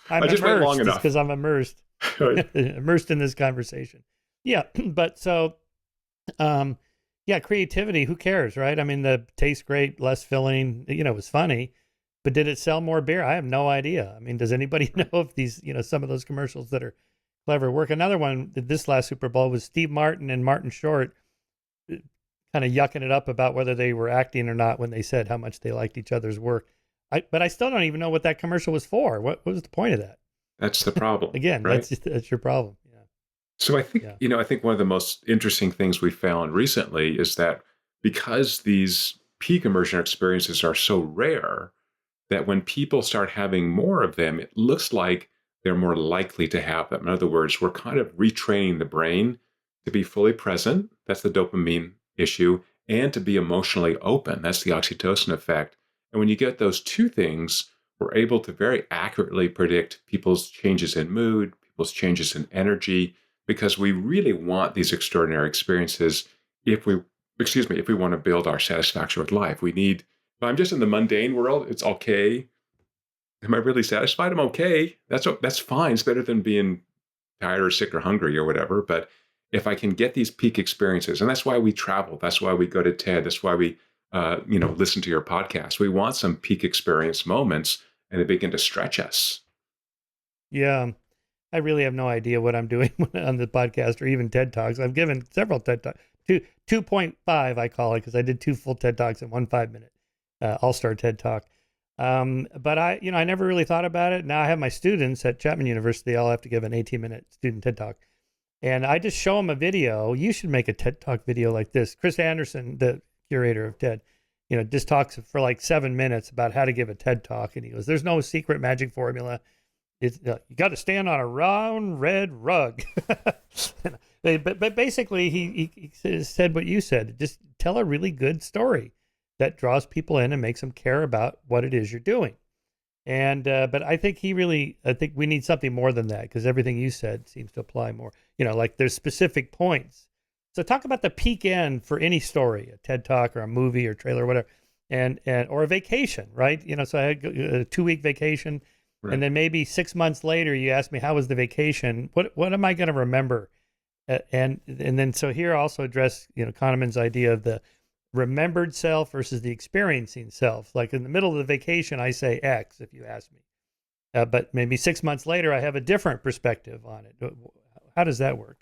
I'm I just went long immersed enough. because I'm immersed, immersed in this conversation. Yeah, but so, creativity. Who cares, right? I mean, the tastes great, less filling. It was funny, but did it sell more beer? I have no idea. I mean, does anybody know if these, some of those commercials that are clever work? Another one this last Super Bowl was Steve Martin and Martin Short kind of yucking it up about whether they were acting or not when they said how much they liked each other's work. But I still don't even know what that commercial was for. What was the point of that? That's the problem. Again, right? that's your problem. Yeah. So I think, I think one of the most interesting things we found recently is that because these peak immersion experiences are so rare, that when people start having more of them, it looks like they're more likely to have them. In other words, we're kind of retraining the brain to be fully present. That's the dopamine issue. And to be emotionally open. That's the oxytocin effect. And when you get those two things, we're able to very accurately predict people's changes in mood, people's changes in energy, because we really want these extraordinary experiences if we want to build our satisfaction with life. If I'm just in the mundane world, it's okay. Am I really satisfied? I'm okay. That's fine. It's better than being tired or sick or hungry or whatever. But if I can get these peak experiences, and that's why we travel, that's why we go to TED, that's why listen to your podcast. We want some peak experience moments, and they begin to stretch us. Yeah. I really have no idea what I'm doing on the podcast or even TED Talks. I've given several TED Talks, 2.5 I call it, because I did 2 full TED Talks and 1 5-minute all-star TED Talk. But I never really thought about it. Now I have my students at Chapman University. I'll have to give an 18-minute student TED Talk. And I just show them a video. You should make a TED Talk video like this. Chris Anderson, the curator of TED, just talks for like 7 minutes about how to give a TED Talk. And he goes, there's no secret magic formula. It's, you got to stand on a round red rug. But basically, he said what you said. Just tell a really good story that draws people in and makes them care about what it is you're doing. And but I think I think we need something more than that, because everything you said seems to apply more. Like there's specific points. So talk about the peak end for any story, a TED Talk or a movie or trailer or whatever, and or a vacation, right? So I had a 2-week vacation. Right. And then maybe 6 months later, you ask me, how was the vacation? What am I going to remember? And then so here also address, Kahneman's idea of the remembered self versus the experiencing self. Like in the middle of the vacation, I say X, if you ask me. But maybe 6 months later, I have a different perspective on it. How does that work?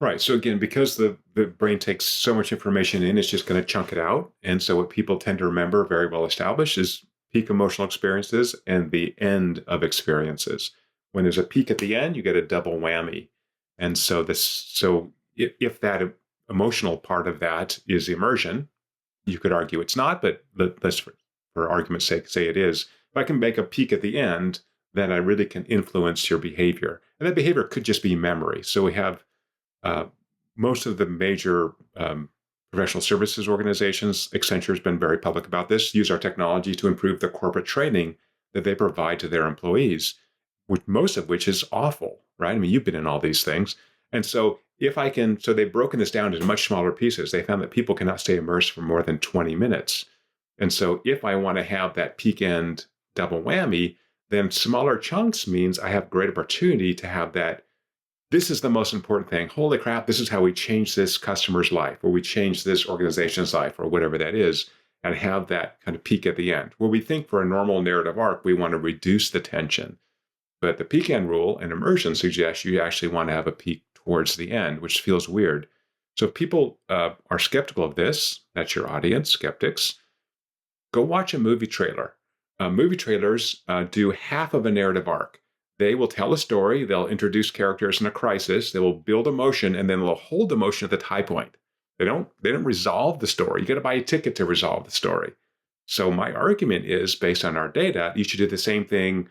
Right. So again, because the brain takes so much information in, it's just going to chunk it out. And so what people tend to remember, very well established, is peak emotional experiences and the end of experiences. When there's a peak at the end, you get a double whammy. And so if that emotional part of that is immersion, you could argue it's not, but let's, for argument's sake, say it is. If I can make a peak at the end, then I really can influence your behavior. And that behavior could just be memory. So we have most of the major professional services organizations, Accenture has been very public about this, use our technology to improve the corporate training that they provide to their employees, most of which is awful, right? I mean, you've been in all these things. And so they've broken this down into much smaller pieces. They found that people cannot stay immersed for more than 20 minutes. And so if I want to have that peak end double whammy, then smaller chunks means I have great opportunity to have that. This is the most important thing. Holy crap, this is how we change this customer's life, or we change this organization's life, or whatever that is, and have that kind of peak at the end. Where we think for a normal narrative arc, we want to reduce the tension. But the peak end rule and immersion suggests you actually want to have a peak towards the end, which feels weird. So if people are skeptical of this, that's your audience, skeptics, go watch a movie trailer. Movie trailers do half of a narrative arc. They will tell a story, they'll introduce characters in a crisis, they will build emotion, and then they'll hold emotion at the high point. They don't resolve the story. You got to buy a ticket to resolve the story. So my argument is, based on our data, you should do the same thing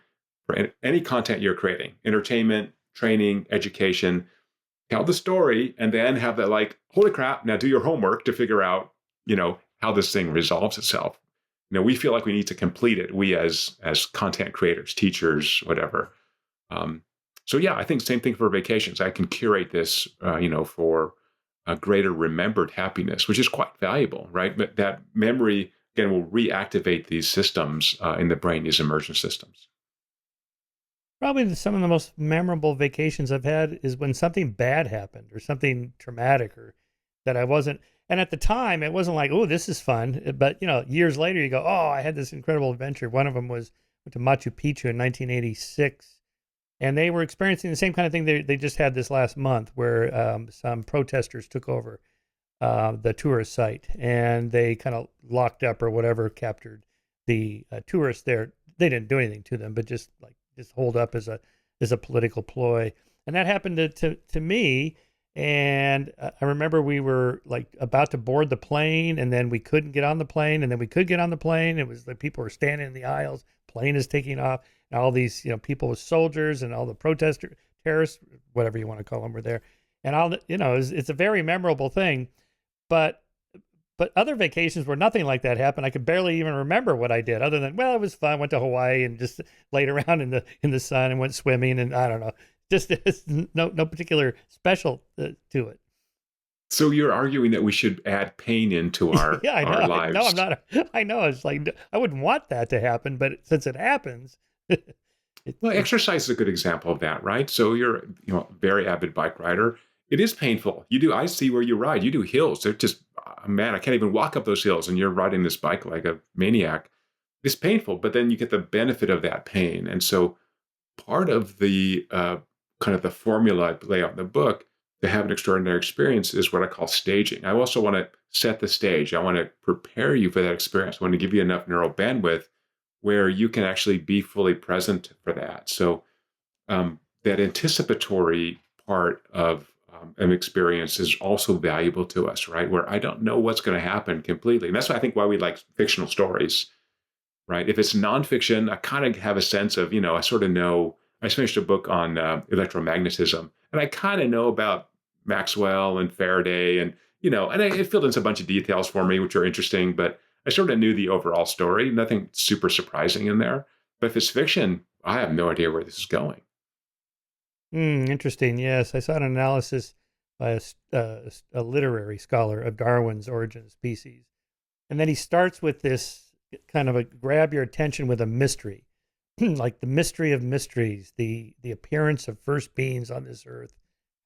for any content you're creating: entertainment, training, education. Tell the story, and then have that, like, holy crap, now do your homework to figure out, how this thing resolves itself. We feel like we need to complete it. We as content creators, teachers, whatever. So yeah, I think same thing for vacations. I can curate this, for a greater remembered happiness, which is quite valuable, right? But that memory, again, will reactivate these systems in the brain, these immersion systems. Probably some of the most memorable vacations I've had is when something bad happened or something traumatic, or that I wasn't. And at the time, it wasn't like, oh, this is fun. But, years later, you go, oh, I had this incredible adventure. One of them went to Machu Picchu in 1986. And they were experiencing the same kind of thing they just had this last month, where some protesters took over the tourist site, and they kind of locked up or whatever, captured the tourists there. They didn't do anything to them, but just hold up as a political ploy. And that happened to me. And I remember we were like about to board the plane, and then we couldn't get on the plane, and then we could get on the plane. It was like people were standing in the aisles, plane is taking off, and all these people with soldiers and all the protesters, terrorists, whatever you want to call them, were there. And all it's a very memorable thing. But other vacations where nothing like that happened, I could barely even remember what I did, other than, well, it was fun. Went to Hawaii and just laid around in the sun and went swimming, and I don't know. Just no particular special to it. So you're arguing that we should add pain into our, yeah, I know. our lives. No, I'm not. I know. It's like, I wouldn't want that to happen, but since it happens. Well, exercise is a good example of that, right? So you're a very avid bike rider. It is painful. I see where you ride. You do hills. They're just man, I can't even walk up those hills. And you're riding this bike like a maniac. It's painful, but then you get the benefit of that pain. And so part of the kind of the formula I lay out in the book to have an extraordinary experience is what I call staging. I also want to set the stage. I want to prepare you for that experience. I want to give you enough neural bandwidth where you can actually be fully present for that. So that anticipatory part of an experience is also valuable to us, right? Where I don't know what's going to happen completely. And that's why I think why we like fictional stories, right? If it's nonfiction, I kind of have a sense of, I sort of know. I just finished a book on electromagnetism, and I kind of know about Maxwell and Faraday, and it filled in a bunch of details for me, which are interesting. But I sort of knew the overall story. Nothing super surprising in there. But if it's fiction, I have no idea where this is going. Interesting. Yes, I saw an analysis by a literary scholar of Darwin's Origin of Species, and then he starts with this kind of a grab your attention with a mystery. Like the mystery of mysteries, the appearance of first beings on this earth.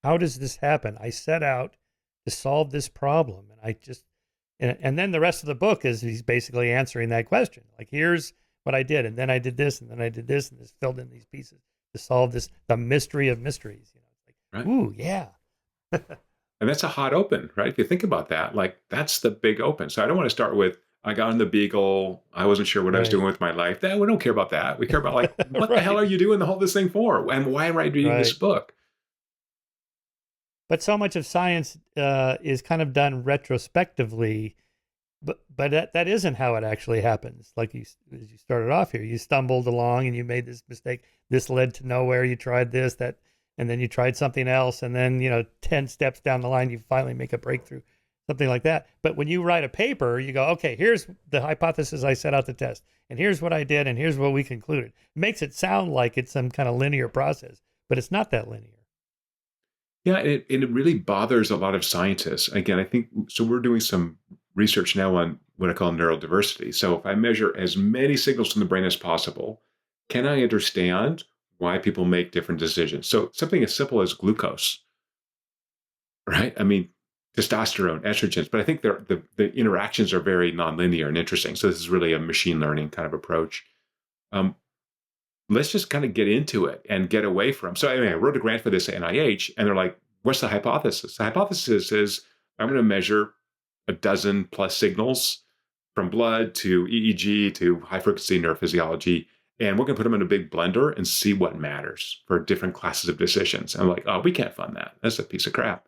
How does this happen? I set out to solve this problem, and then the rest of the book is he's basically answering that question. Like, here's what I did, and then I did this, and then I did this, and this filled in these pieces to solve this, the mystery of mysteries. It's like, right. Ooh, yeah. And that's a hot open, right? If you think about that, like that's the big open. So I don't want to start with, I got on the Beagle. I wasn't sure what I was doing with my life. We don't care about that. We care about like, what the hell are you doing the whole this thing for? And why am I reading this book? But so much of science is kind of done retrospectively, but that isn't how it actually happens. Like as you started off here, you stumbled along and you made this mistake. This led to nowhere. You tried this, that, and then you tried something else. And then, 10 steps down the line, you finally make a breakthrough. Something like that. But when you write a paper, you go, okay, here's the hypothesis I set out to test, and here's what I did, and here's what we concluded. It makes it sound like it's some kind of linear process, but it's not that linear. Yeah, it really bothers a lot of scientists. Again, I think, so we're doing some research now on what I call neurodiversity. So if I measure as many signals from the brain as possible, can I understand why people make different decisions? So something as simple as glucose, right? I mean, testosterone, estrogens, but I think the interactions are very nonlinear and interesting. So this is really a machine learning kind of approach. Let's just kind of get into it and get away from. So anyway, I wrote a grant for this at NIH, and they're like, what's the hypothesis? The hypothesis is I'm going to measure a dozen plus signals from blood to EEG to high frequency neurophysiology, and we're going to put them in a big blender and see what matters for different classes of decisions. I'm like, oh, we can't fund that. That's a piece of crap.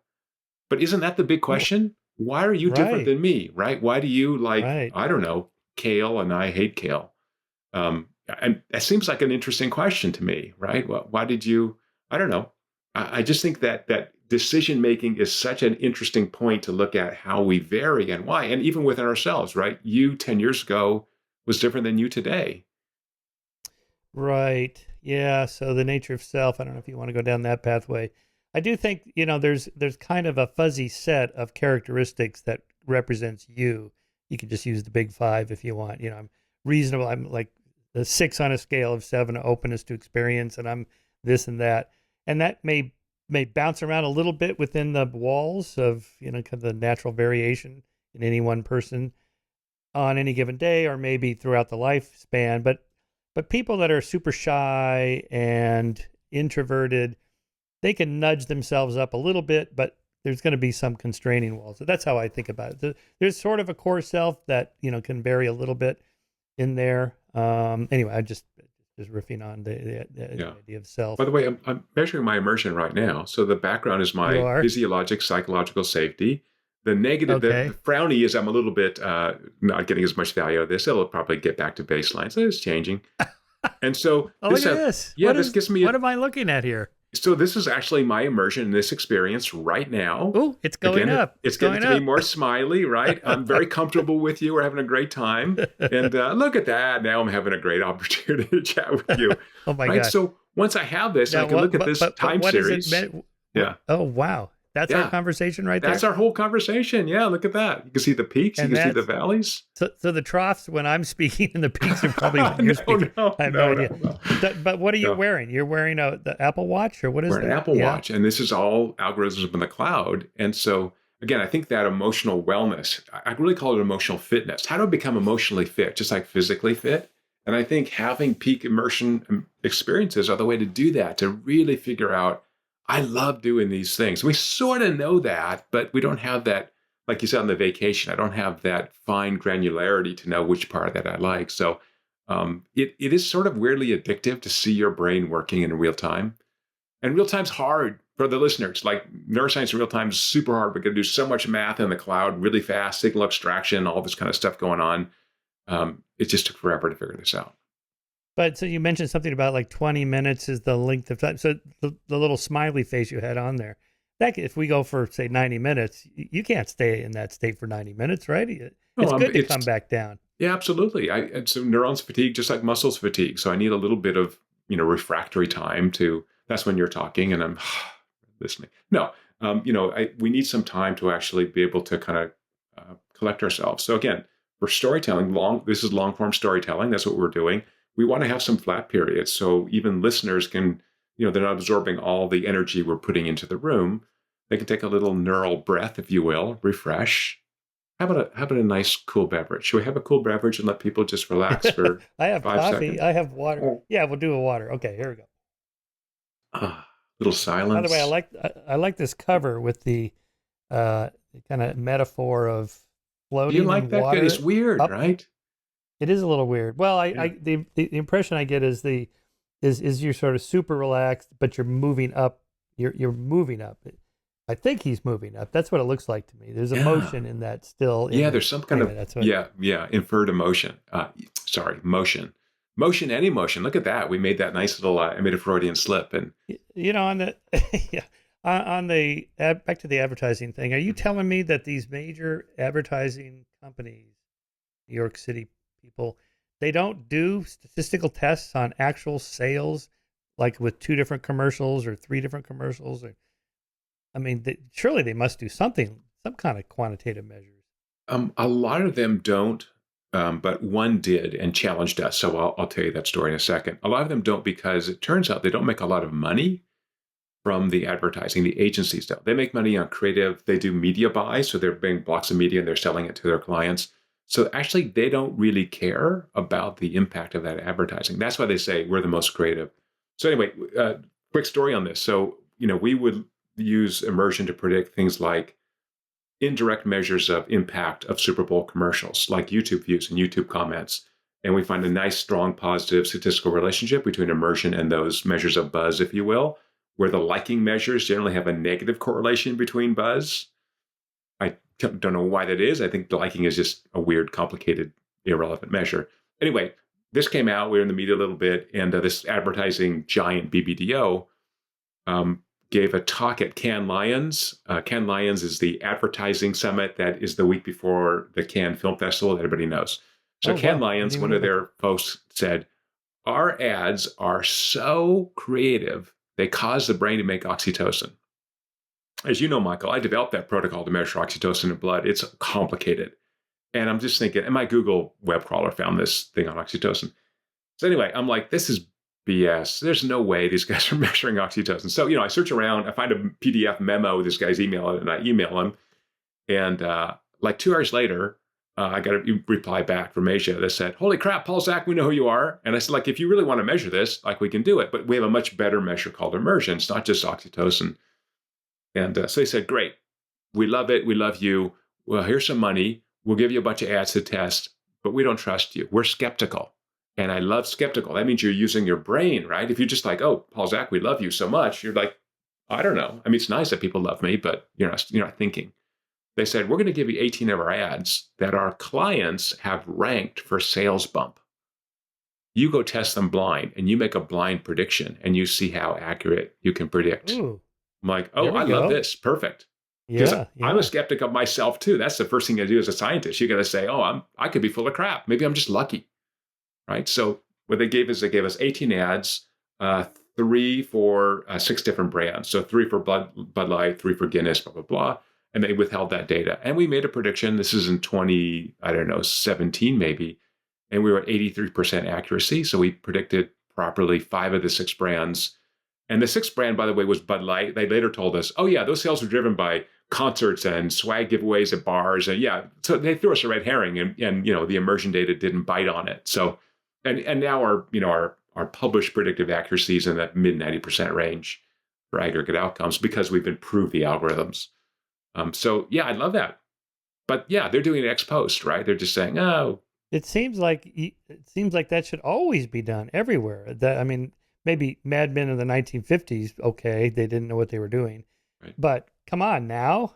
But isn't that the big question? Why are you different than me, right? Why do you like, I don't know, kale and I hate kale? And that seems like an interesting question to me, right? Well, why did you, I don't know. I just think that decision-making is such an interesting point to look at how we vary and why, and even within ourselves, right? You 10 years ago was different than you today. Right. Yeah. So the nature of self, I don't know if you want to go down that pathway. I do think, there's kind of a fuzzy set of characteristics that represents you. You can just use the big 5 if you want. I'm reasonable. I'm like the 6 on a scale of 7, openness to experience, and I'm this and that. And that may bounce around a little bit within the walls of, kind of the natural variation in any one person on any given day, or maybe throughout the lifespan. But people that are super shy and introverted, they can nudge themselves up a little bit, but there's going to be some constraining walls. So that's how I think about it. There's sort of a core self that, can vary a little bit in there. Anyway, I just riffing on the idea of self. By the way, I'm measuring my immersion right now. So the background is my physiologic, psychological safety. The negative, the frowny is I'm a little bit not getting as much value out of this. It'll probably get back to baseline. So it's changing. And so look at this. Yeah, this gives me. What am I looking at here? So this is actually my immersion in this experience right now. Oh, it's going up. It's getting to be more smiley, right? I'm very comfortable with you. We're having a great time. And look at that. Now I'm having a great opportunity to chat with you. Oh, my God. So once I have this, I can look at this time series. Yeah. Oh, wow. That's our conversation right there? That's our whole conversation. Yeah, look at that. You can see the peaks. You can see the valleys. So the troughs when I'm speaking and the peaks are probably when you're speaking. I have no idea. No. But what are you wearing? You're wearing the Apple Watch, or what is that? We're an Apple Watch, and this is all algorithms in the cloud. And so again, I think that emotional wellness, I really call it emotional fitness. How do I become emotionally fit, just like physically fit? And I think having peak immersion experiences are the way to do that, to really figure out, I love doing these things. We sort of know that, but we don't have that, like you said on the vacation, I don't have that fine granularity to know which part of that I like. So it is sort of weirdly addictive to see your brain working in real time. And real time's hard for the listeners. Like neuroscience in real time is super hard. We're going to do so much math in the cloud really fast, signal abstraction, all this kind of stuff going on. It just took forever to figure this out. But so you mentioned something about like 20 minutes is the length of time. So the little smiley face you had on there, that if we go for say 90 minutes, you can't stay in that state for 90 minutes, right? It's good to come back down. Yeah, absolutely. So neurons fatigue just like muscles fatigue. So I need a little bit of, refractory time to, that's when you're talking and I'm listening. No, we need some time to actually be able to kind of collect ourselves. So again, for storytelling, this is long form storytelling. That's what we're doing. We want to have some flat periods. So even listeners can, they're not absorbing all the energy we're putting into the room. They can take a little neural breath, if you will, refresh. How about a nice cool beverage? Should we have a cool beverage and let people just relax for I have 5 coffee. seconds? I have water. Yeah, we'll do a water. Okay, here we go. Little silence. By the way, I like this cover with the kind of metaphor of floating. Do you like that? Water it's weird, right? It is a little weird. Well, the impression I get is you're sort of super relaxed, but you're moving up. You're moving up. I think he's moving up. That's what it looks like to me. There's emotion in that still. There's some kind of inferred emotion. Motion. Motion and emotion. Look at that. We made that nice little. I made a Freudian slip, and on the on the back to the advertising thing. Are you telling me that these major advertising companies, New York City people, they don't do statistical tests on actual sales, like with 2 different commercials or 3 different commercials? Or, I mean, surely they must do something, some kind of quantitative measures. A lot of them don't, but one did and challenged us. So I'll tell you that story in a second. A lot of them don't because it turns out they don't make a lot of money from the advertising. The agencies don't. They make money on creative. They do media buys. So they're buying blocks of media and they're selling it to their clients. So actually, they don't really care about the impact of that advertising. That's why they say we're the most creative. So anyway, quick story on this. So, we would use immersion to predict things like indirect measures of impact of Super Bowl commercials, like YouTube views and YouTube comments. And we find a nice, strong, positive statistical relationship between immersion and those measures of buzz, if you will, where the liking measures generally have a negative correlation between buzz. I don't know why that is. I think the liking is just a weird, complicated, irrelevant measure. Anyway, this came out. We were in the media a little bit, and this advertising giant BBDO gave a talk at Cannes Lions. Cannes Lions is the advertising summit that is the week before the Cannes Film Festival that everybody knows. So Cannes Lions, one of their folks said, our ads are so creative, they cause the brain to make oxytocin. As you know, Michael, I developed that protocol to measure oxytocin in blood. It's complicated. And I'm just thinking, and my Google web crawler found this thing on oxytocin. So anyway, I'm like, this is BS. There's no way these guys are measuring oxytocin. So, I search around, I find a PDF memo with this guy's email, and I email him. And like 2 hours later, I got a reply back from Asia that said, holy crap, Paul Zak, we know who you are. And I said, like, if you really want to measure this, like, we can do it. But we have a much better measure called immersion. It's not just oxytocin. And so they said, great, we love it. We love you. Well, here's some money. We'll give you a bunch of ads to test, but we don't trust you. We're skeptical. And I love skeptical. That means you're using your brain, right? If you're just like, oh, Paul Zak, we love you so much. You're like, I don't know. I mean, it's nice that people love me, but you're not thinking. They said, we're going to give you 18 of our ads that our clients have ranked for sales bump. You go test them blind and you make a blind prediction and you see how accurate you can predict. Ooh. I'm like, oh, I love this. Perfect. Yeah, I'm a skeptic of myself too. That's the first thing I do as a scientist. You got to say, oh, I could be full of crap. Maybe I'm just lucky, right? So what they gave us 18 ads, 3 for 6 different brands. So 3 for Bud Light, 3 for Guinness, blah, blah, blah. And they withheld that data. And we made a prediction. This is in 2017 maybe. And we were at 83% accuracy. So we predicted properly 5 of the 6 brands. And the 6th brand, by the way, was Bud Light. They later told us, oh, yeah, those sales were driven by concerts and swag giveaways at bars. And yeah, so they threw us a red herring, and the immersion data didn't bite on it. So, and now our published predictive accuracy is in that mid 90% range for aggregate outcomes because we've improved the algorithms. So yeah, I love that. But yeah, they're doing it ex post, right? They're just saying, oh. It seems like that should always be done everywhere. I mean, maybe Mad Men in the 1950s, okay, they didn't know what they were doing. Right. But come on now.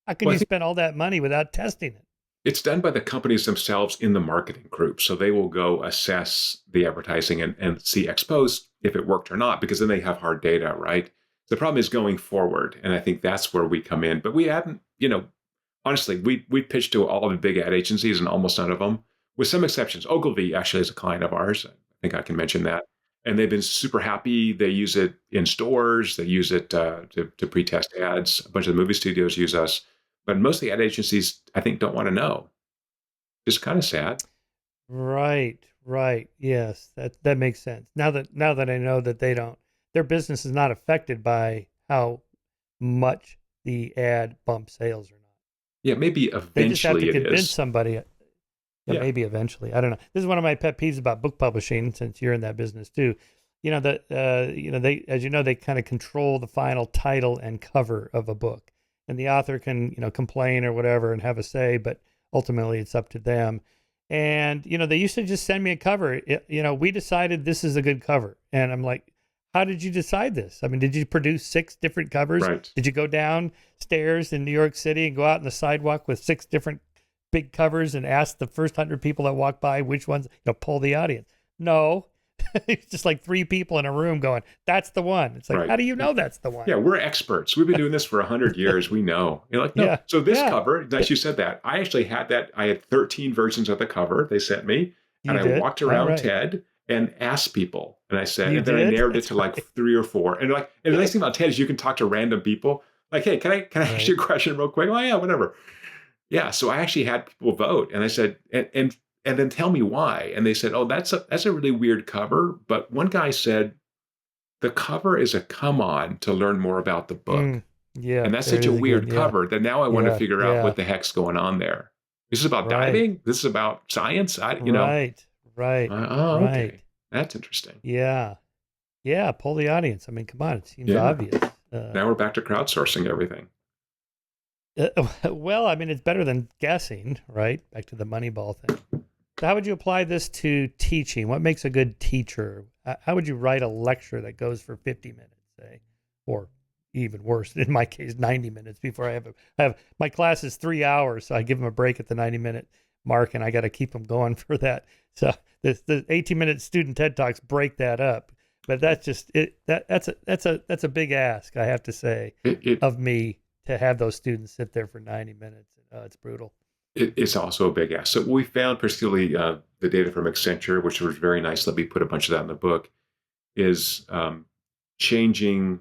How can you spend all that money without testing it? It's done by the companies themselves in the marketing group. So they will go assess the advertising and see ex post if it worked or not, because then they have hard data, right? The problem is going forward. And I think that's where we come in. But we haven't, honestly, we pitched to all the big ad agencies and almost none of them, with some exceptions. Ogilvy actually is a client of ours. I think I can mention that. And they've been super happy. They use it in stores. They use it to pre-test ads. A bunch of the movie studios use us. But most of the ad agencies, I think, don't want to know. It's kind of sad. Right. Yes, that makes sense. Now that I know that their business is not affected by how much the ad bumps sales or not. Yeah, maybe eventually they just have to convince is. somebody. Yeah, maybe eventually. I don't know. This is one of my pet peeves about book publishing, since you're in that business too. They, as you know, they kind of control the final title and cover of a book, and the author can, complain or whatever and have a say, but ultimately it's up to them. And, they used to just send me a cover. We decided this is a good cover. And I'm like, how did you decide this? I mean, did you produce 6 different covers? Right. Did you go downstairs in New York City and go out on the sidewalk with 6 different big covers and ask the first 100 people that walk by which ones, poll the audience? No. It's just like 3 people in a room going, that's the one. It's like, How do you know that's the one? Yeah, we're experts. We've been doing this for 100 years. We know. You're like, no. Yeah. So this cover, as you said that, I actually had that. I had 13 versions of the cover they sent me. And I walked around TED and asked people. And I said, and then I narrowed it to like 3 or 4. And and the nice thing about TED is you can talk to random people. Like, hey, can I ask you a question real quick? Oh yeah, whatever. Yeah. So I actually had people vote. And I said, and then tell me why. And they said, oh, that's a really weird cover. But one guy said, the cover is a come on to learn more about the book. Yeah. And that's such a weird cover that now I want to figure out what the heck's going on there. This is about diving. This is about science. Right. Okay. That's interesting. Yeah. Poll the audience. I mean, come on. It seems obvious. Now we're back to crowdsourcing everything. Well, I mean, it's better than guessing, right? Back to the Moneyball thing. So how would you apply this to teaching? What makes a good teacher? How would you write a lecture that goes for 50 minutes, say, or even worse, in my case, 90 minutes before I have my class is 3 hours, so I give them a break at the 90-minute mark, and I got to keep them going for that. So the 18-minute student TED Talks break that up, but that's just it. That's a big ask, I have to say, of me to have those students sit there for 90 minutes. It's brutal. It's also a big ask. So we found, particularly the data from Accenture, which was very nice. Let me put a bunch of that in the book, is changing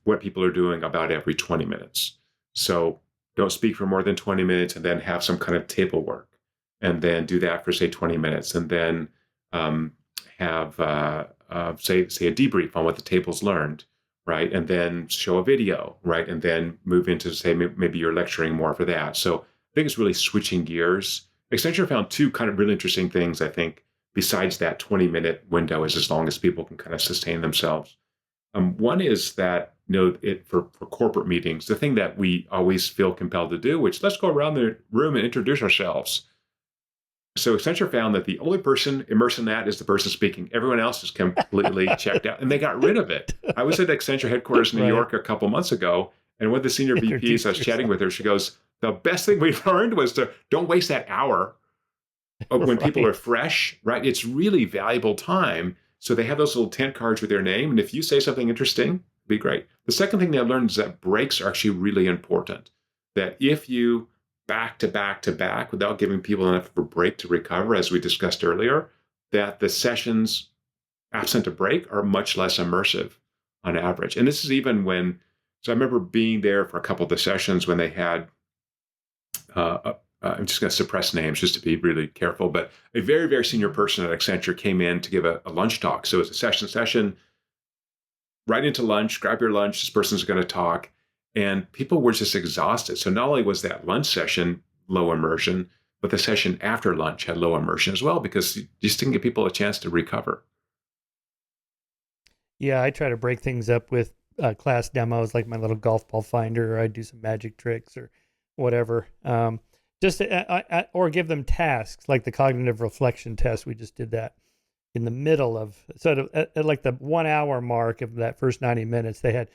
what people are doing about every 20 minutes. So don't speak for more than 20 minutes, and then have some kind of table work, and then do that for, say, 20 minutes, and then have, say, a debrief on what the table's learned, right? And then show a video, right? And then move into, say, maybe you're lecturing more for that. So I think it's really switching gears. Accenture found 2 kind of really interesting things, I think, besides that 20-minute window is as long as people can kind of sustain themselves. One is that, for corporate meetings, the thing that we always feel compelled to do, which let's go around the room and introduce ourselves. So Accenture found that the only person immersed in that is the person speaking. Everyone else is completely checked out, and they got rid of it. I was at Accenture headquarters in New York a couple months ago, and one of the senior VPs, I was chatting with her, she goes, the best thing we learned was to don't waste that hour when people are fresh, right? It's really valuable time. So they have those little tent cards with their name, and if you say something interesting, it'd be great. The second thing they learned is that breaks are actually really important. That if you back to back to back without giving people enough of a break to recover, as we discussed earlier, that the sessions absent a break are much less immersive on average. And this is even when, so I remember being there for a couple of the sessions when they had, I'm just going to suppress names just to be really careful, but a very, very senior person at Accenture came in to give a lunch talk. So it was a session, right into lunch, grab your lunch, this person's going to talk. And people were just exhausted. So not only was that lunch session low immersion, but the session after lunch had low immersion as well, because you just didn't give people a chance to recover. Yeah, I try to break things up with class demos, like my little golf ball finder, or I do some magic tricks or whatever. Or give them tasks, like the cognitive reflection test. We just did that in the middle of, at like the 1 hour mark of that first 90 minutes. They had,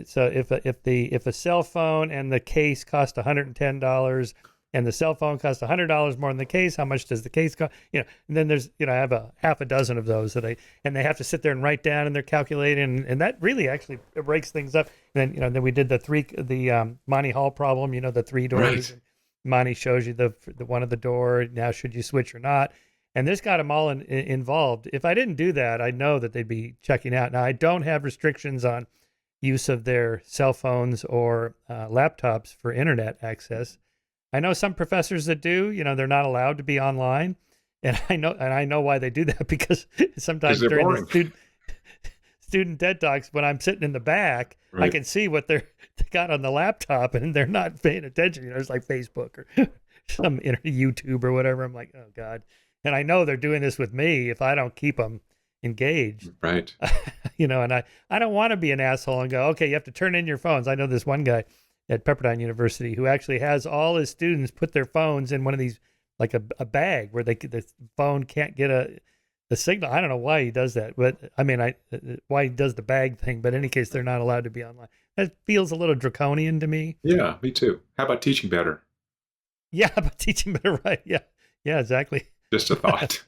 so if a cell phone and the case cost $110, and the cell phone costs $100 more than the case, how much does the case cost? And then there's, I have a half a dozen of those they have to sit there and write down, and they're calculating, and that really actually breaks things up. And then, then we did the Monty Hall problem, the three doors. Right. And Monty shows you the one of the door. Now, should you switch or not? And this got them all involved. If I didn't do that, I know that they'd be checking out. Now, I don't have restrictions on use of their cell phones or laptops for internet access. I know some professors that do. They're not allowed to be online, and I know why they do that, because sometimes during the student TED Talks, when I'm sitting in the back, right, I can see what they got on the laptop, and they're not paying attention. It's like Facebook or some YouTube or whatever. I'm like, oh God. And I know they're doing this with me if I don't keep them engaged. Right. And I don't want to be an asshole and go, okay, you have to turn in your phones. I know this one guy at Pepperdine University who actually has all his students put their phones in one of these, like a bag where the phone can't get a signal. I don't know why he does that, but I mean, why he does the bag thing, but in any case, they're not allowed to be online. That feels a little draconian to me. Yeah, me too. How about teaching better? Yeah, about teaching better, right? Yeah, exactly. Just a thought.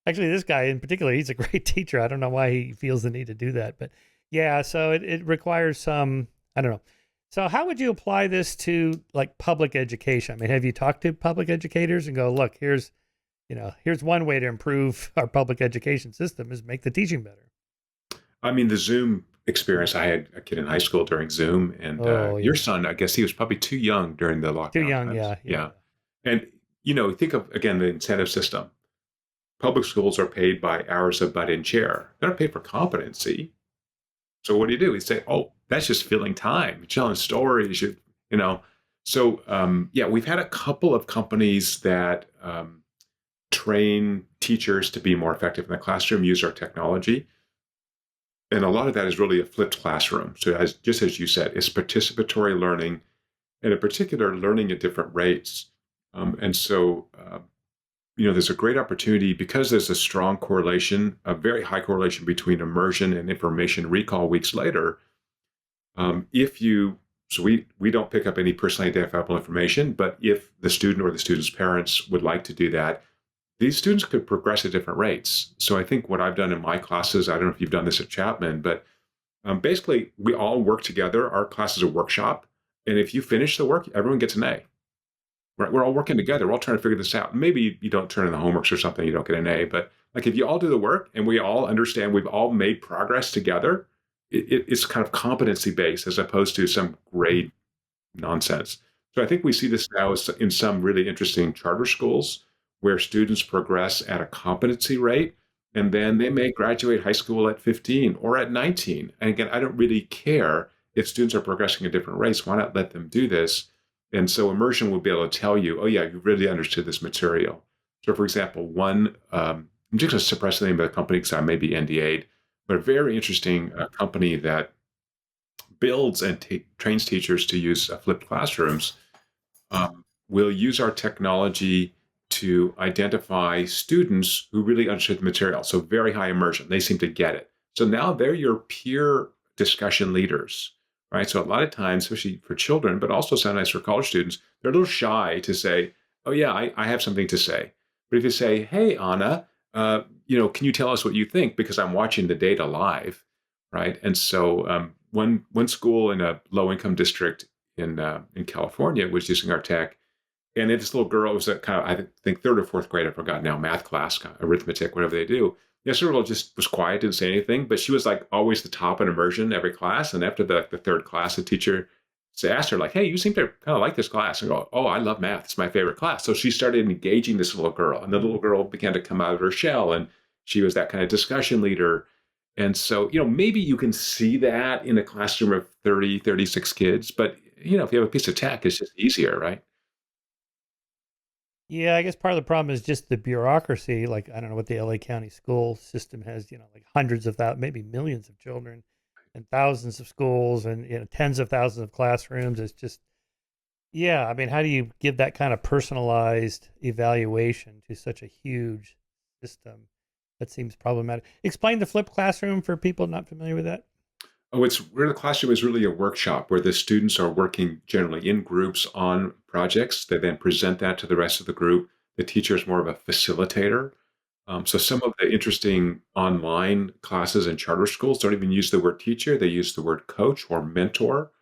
Actually, this guy in particular, he's a great teacher. I don't know why he feels the need to do that, but yeah, so it requires some, I don't know. So how would you apply this to like public education? I mean, have you talked to public educators and go, look, here's one way to improve our public education system is make the teaching better? I mean, the Zoom experience, I had a kid in high school during Zoom, and your son, I guess he was probably too young during the lockdown. Too young, times. Yeah. And, think of, again, the incentive system. Public schools are paid by hours of butt in chair. They're not paid for competency. So what do? You say, oh, that's just filling time, you're telling stories, So, we've had a couple of companies that train teachers to be more effective in the classroom, use our technology. And a lot of that is really a flipped classroom. So just as you said, it's participatory learning, and in particular, learning at different rates. There's a great opportunity because there's a strong correlation, a very high correlation between immersion and information recall weeks later. We don't pick up any personally identifiable information, but if the student or the student's parents would like to do that, these students could progress at different rates. So I think what I've done in my classes, I don't know if you've done this at Chapman, but basically we all work together. Our class is a workshop. And if you finish the work, everyone gets an A. Right? We're all working together. We're all trying to figure this out. Maybe you don't turn in the homeworks or something, you don't get an A, but like if you all do the work and we all understand we've all made progress together, it's kind of competency based as opposed to some grade nonsense. So I think we see this now in some really interesting charter schools where students progress at a competency rate, and then they may graduate high school at 15 or at 19. And again, I don't really care if students are progressing at different rates. Why not let them do this? And so Immersion will be able to tell you, oh yeah, you really understood this material. So for example, I'm just going to suppress the name of the company because I may be NDA'd, but a very interesting company that builds and trains teachers to use flipped classrooms will use our technology to identify students who really understood the material. So very high immersion. They seem to get it. So now they're your peer discussion leaders, right? So a lot of times, especially for children, but also sometimes for college students, they're a little shy to say, oh yeah, I have something to say. But if you say, hey, Anna, can you tell us what you think? Because I'm watching the data live, right? And so one school in a low-income district in California was using our tech. And this little girl, it was a kind of, I think, third or fourth grade, I forgot now, math class, kind of arithmetic, whatever they do. This little girl just was quiet, didn't say anything, but she was like always the top in immersion every class. And after the third class, the teacher asked her, like, hey, you seem to kind of like this class. And go, oh, I love math. It's my favorite class. So she started engaging this little girl. And the little girl began to come out of her shell. And she was that kind of discussion leader. And so, maybe you can see that in a classroom of 30, 36 kids, but if you have a piece of tech, it's just easier, right? Yeah, I guess part of the problem is just the bureaucracy. Like, I don't know what the LA County school system has, like hundreds of thousands, maybe millions of children and thousands of schools and, tens of thousands of classrooms. It's just, yeah. I mean, how do you give that kind of personalized evaluation to such a huge system? That seems problematic. Explain the flipped classroom for people not familiar with that. Oh, it's where the classroom is really a workshop where the students are working generally in groups on projects. They then present that to the rest of the group. The teacher is more of a facilitator. So some of the interesting online classes in charter schools don't even use the word teacher. They use the word coach or mentor.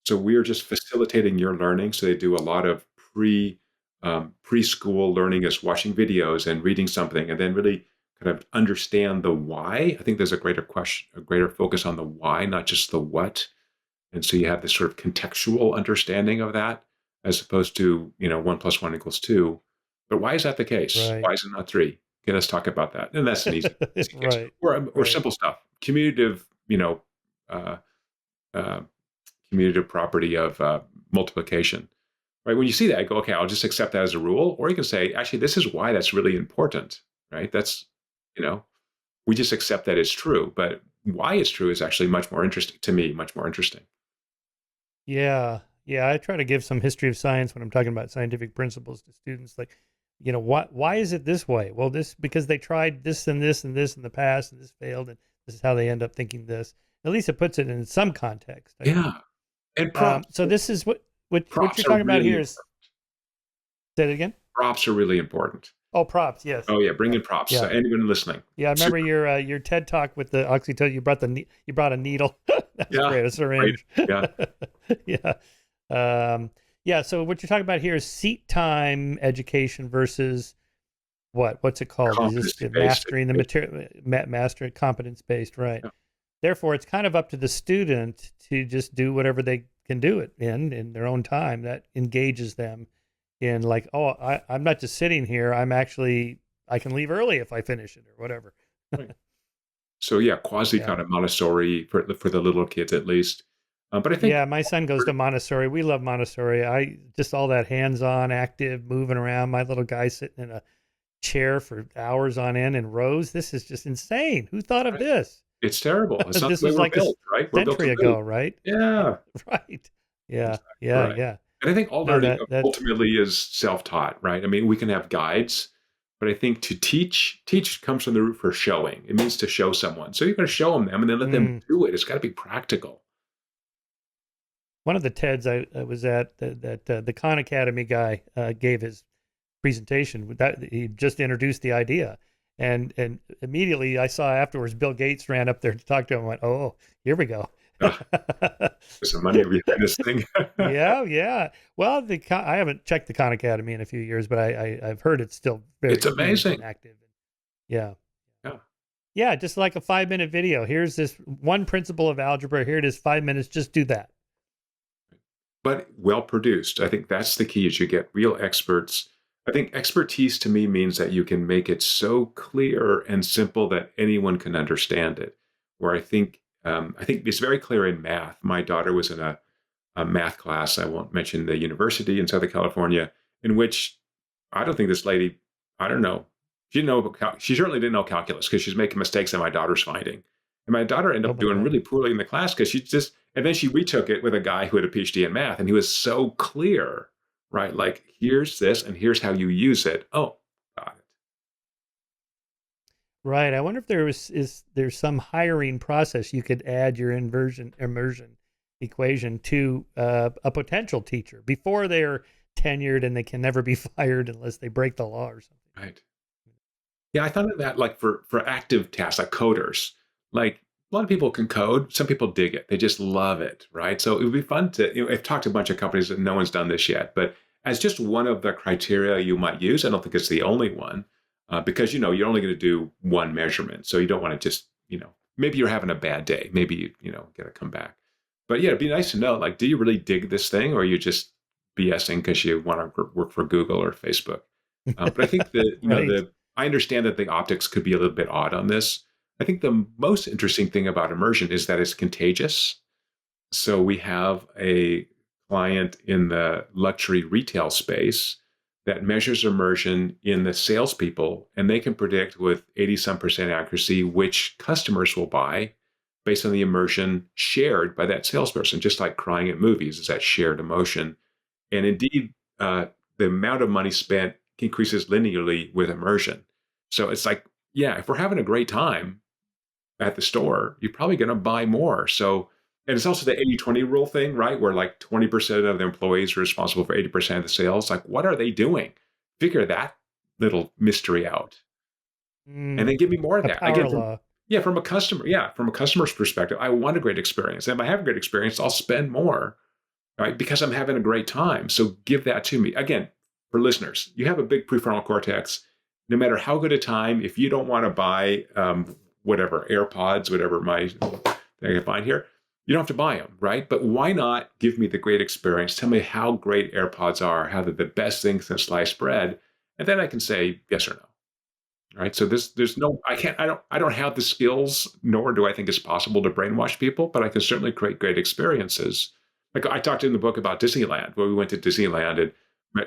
So we are just facilitating your learning. So they do a lot of preschool learning as watching videos and reading something, and then really kind of understand the why. I think there's a greater focus on the why, not just the what. And so you have this sort of contextual understanding of that, as opposed to 1+1 = 2. But why is that the case? Right. Why is it not 3? Okay, let's talk about that. And that's an easy case. Right. Or Right. simple stuff, commutative, uh, uh, commutative property of multiplication. Right? When you see that, I go, okay, I'll just accept that as a rule. Or you can say, actually, this is why that's really important. Right? That's, you know, we just accept that it's true. But why it's true is actually much more interesting to me, much more interesting. Yeah. Yeah. I try to give some history of science when I'm talking about scientific principles to students. Like, why is it this way? Well, because they tried this and this and this in the past and this failed, and this is how they end up thinking this. At least it puts it in some context. I think. Yeah. And props. So this is what you're Props are talking about really here is, say it again. props are really important. Oh, props. Yes. Oh yeah, bring in props. Yeah. So anyone listening. Yeah. I remember your TED talk with the oxytocin. You brought a needle. That's great. A syringe. Right. Yeah. Yeah. So what you're talking about here is seat time education versus what's it called? Is this mastering the material, mastering competence based, right? Yeah. Therefore, it's kind of up to the student to just do whatever they can do it in their own time that engages them in like, oh, I'm not just sitting here. I can leave early if I finish it or whatever. Right. So yeah, quasi kind of Montessori for the little kids at least. But I think my son goes to Montessori. We love Montessori. I just all that hands-on, active, moving around. My little guy sitting in a chair for hours on end in rows. This is just insane. Who thought of this? it's terrible. It's not This the way was we're like built, right? We're built century to move. ago, right? Yeah. Right. Yeah. Exactly Yeah. right. Yeah. And I think all learning ultimately is self-taught, right? I mean, we can have guides, but I think to teach comes from the root for showing. It means to show someone. So you're going to show them and then let them do it. It's got to be practical. One of the TEDs I was at that the Khan Academy guy gave his presentation. That he just introduced the idea, and immediately I saw afterwards Bill Gates ran up there to talk to him. And went, oh, here we go. There's some money behind this thing. Yeah. Well, I haven't checked the Khan Academy in a few years, but I've heard it's still very amazing, active. Yeah. Just like a 5-minute video. Here's this one principle of algebra. Here it is, 5 minutes. Just do that. But well produced. I think that's the key. Is you get real experts. I think expertise to me means that you can make it so clear and simple that anyone can understand it. Where I think it's very clear in math. My daughter was in a math class. I won't mention the university in Southern California, in which I don't think this lady, I don't know, she certainly didn't know calculus because she's making mistakes that my daughter's finding. And my daughter ended up doing really poorly in the class because and then she retook it with a guy who had a PhD in math, and he was so clear, right? Like, here's this, and here's how you use it. Oh, got it. Right. I wonder if there's some hiring process you could add your immersion equation to a potential teacher before they're tenured and they can never be fired unless they break the law or something. Right. Yeah, I thought of that like for active tasks, like coders. Like a lot of people can code. Some people dig it. They just love it, right? So it would be fun to, I've talked to a bunch of companies that no one's done this yet, but as just one of the criteria you might use, I don't think it's the only one, because, you're only going to do one measurement. So you don't want to just, maybe you're having a bad day. Maybe, get to come back. But yeah, it'd be nice to know, like, do you really dig this thing, or are you just BSing because you want to work for Google or Facebook? But I think that, Right. I understand that the optics could be a little bit odd on this. I think the most interesting thing about immersion is that it's contagious. So we have a client in the luxury retail space that measures immersion in the salespeople, and they can predict with 80 some percent accuracy which customers will buy based on the immersion shared by that salesperson, just like crying at movies is that shared emotion. And indeed, the amount of money spent increases linearly with immersion. So it's like, yeah, if we're having a great time at the store, you're probably going to buy more. So, and it's also the 80-20 rule thing, right? Where like 20% of the employees are responsible for 80% of the sales. Like, what are they doing? Figure that little mystery out. And then give me more of A that. power Again, law. from a customer, from a customer's perspective, I want a great experience. And if I have a great experience, I'll spend more, right? Because I'm having a great time. So give that to me. Again, for listeners, you have a big prefrontal cortex. No matter how good a time, if you don't want to buy whatever AirPods, whatever my thing I can find here, you don't have to buy them, right? But why not give me the great experience? Tell me how great AirPods are, how they're the best thing since sliced bread, and then I can say yes or no. Right. So there's no, I don't have the skills, nor do I think it's possible to brainwash people, but I can certainly create great experiences. Like I talked in the book about Disneyland, where we went to Disneyland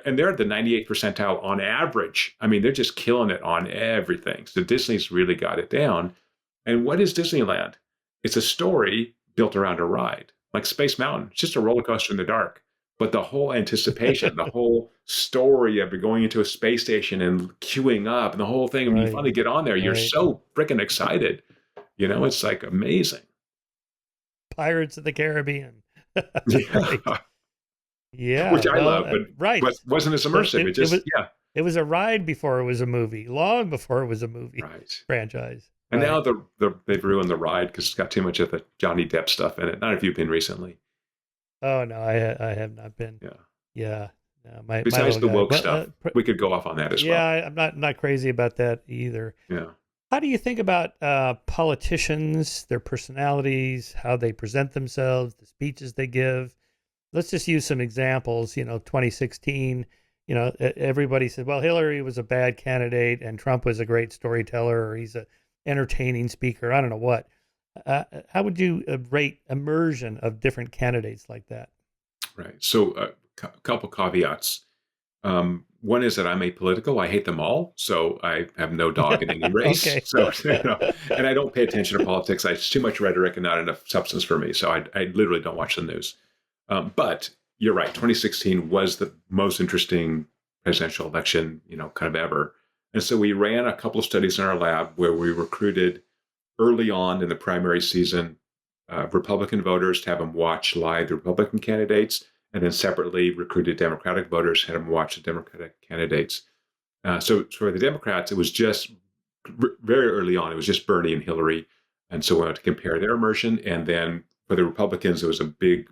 and they're at the 98th percentile on average. I mean, they're just killing it on everything. So Disney's really got it down. And what is Disneyland? It's a story built around a ride, like Space Mountain. It's just a roller coaster in the dark. But the whole anticipation, the whole story of going into a space station and queuing up and the whole thing, when you Right. finally get on there, you're Right. so freaking excited. It's like amazing. Pirates of the Caribbean. Right. Yeah. Yeah. Which I Well, love, but right. wasn't as immersive. It just, yeah. It was a ride before it was a movie, long before it was a movie Right. franchise. And Right. now they've ruined the ride because it's got too much of the Johnny Depp stuff in it. Not if you've been recently. Oh no, I have not been. Yeah. Yeah. No, my Besides little the guy. woke But stuff, we could go off on that as yeah, well. I'm not crazy about that either. Yeah. How do you think about politicians, their personalities, how they present themselves, the speeches they give? Let's just use some examples. 2016, everybody said, well, Hillary was a bad candidate and Trump was a great storyteller, or he's a entertaining speaker. I don't know what. How would you rate immersion of different candidates like that? Right. So a couple caveats. One is that I'm apolitical. I hate them all. So I have no dog in any race. Okay. So, and I don't pay attention to politics. It's too much rhetoric and not enough substance for me. So I literally don't watch the news. But you're right. 2016 was the most interesting presidential election, kind of ever. And so we ran a couple of studies in our lab where we recruited early on in the primary season Republican voters to have them watch live the Republican candidates, and then separately recruited Democratic voters, had them watch the Democratic candidates. So for the Democrats, it was just very early on, it was just Bernie and Hillary. And so we wanted to compare their immersion. And then for the Republicans, there was a big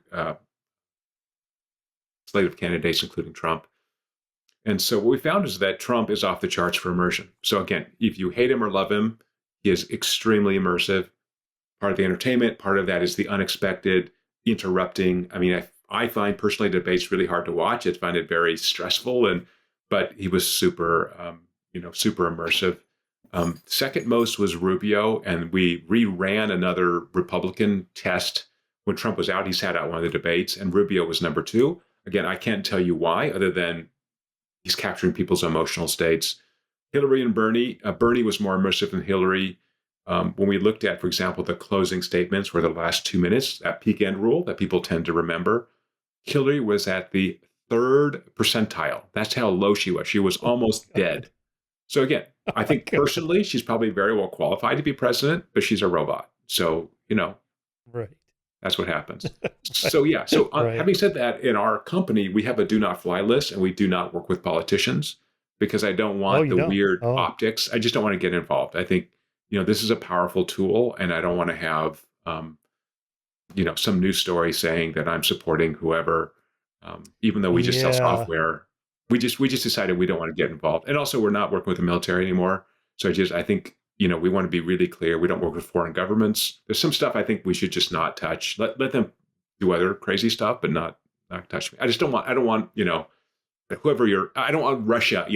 slate of candidates, including Trump. And so what we found is that Trump is off the charts for immersion. So again, if you hate him or love him, he is extremely immersive. Part of the entertainment, part of that is the unexpected, interrupting. I mean, I find personally debates really hard to watch. I find it very stressful, but he was super, super immersive. Second most was Rubio, and we reran another Republican test when Trump was out. He sat out one of the debates, and Rubio was number two. Again, I can't tell you why, other than he's capturing people's emotional states. Hillary and Bernie. Bernie was more immersive than Hillary. When we looked at, for example, the closing statements were the last 2 minutes, that peak end rule that people tend to remember, Hillary was at the third percentile. That's how low she was. She was almost dead. So again, I think personally, she's probably very well qualified to be president, but she's a robot. So, Right. That's what happens. So, yeah. So Right. Having said that, in our company, we have a do not fly list, and we do not work with politicians because I don't want the weird optics. I just don't want to get involved. I think, this is a powerful tool, and I don't want to have, some news story saying that I'm supporting whoever, even though we just sell software. We just decided we don't want to get involved. And also, we're not working with the military anymore. So I think, we want to be really clear. We don't work with foreign governments. There's some stuff I think we should just not touch. Let them do other crazy stuff, but not touch me. I don't want, I don't want Russia,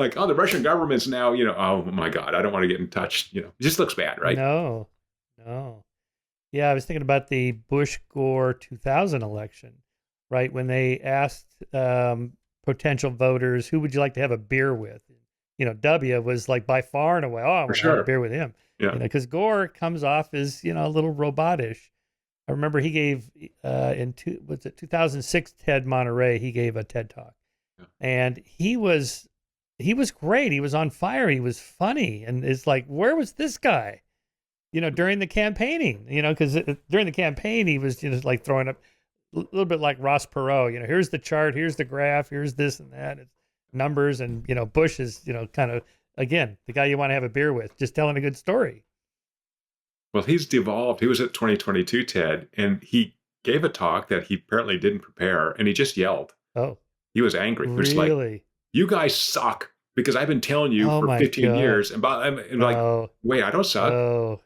like, oh, the Russian government's now, oh my God, I don't want to get in touch. It just looks bad, right? No, no. Yeah, I was thinking about the Bush-Gore 2000 election, right? When they asked potential voters, who would you like to have a beer with? W was like by far and away, oh, I want to have a beer with him. Yeah. Because Gore comes off as, a little robotish. I remember he gave, 2006 TED Monterey, he gave a TED Talk. Yeah. And he was great. He was on fire. He was funny. And it's like, where was this guy? During the campaigning, because during the campaign, he was just like throwing up a little bit like Ross Perot, here's the chart, here's the graph, here's this and that, it's numbers. And, Bush is, kind of, again, the guy you want to have a beer with, just telling a good story. Well, he's devolved. He was at 2022 TED, and he gave a talk that he apparently didn't prepare, and he just yelled. Oh. He was angry. He was really? Like, you guys suck because I've been telling you for 15 years. And wait, I don't suck. Oh.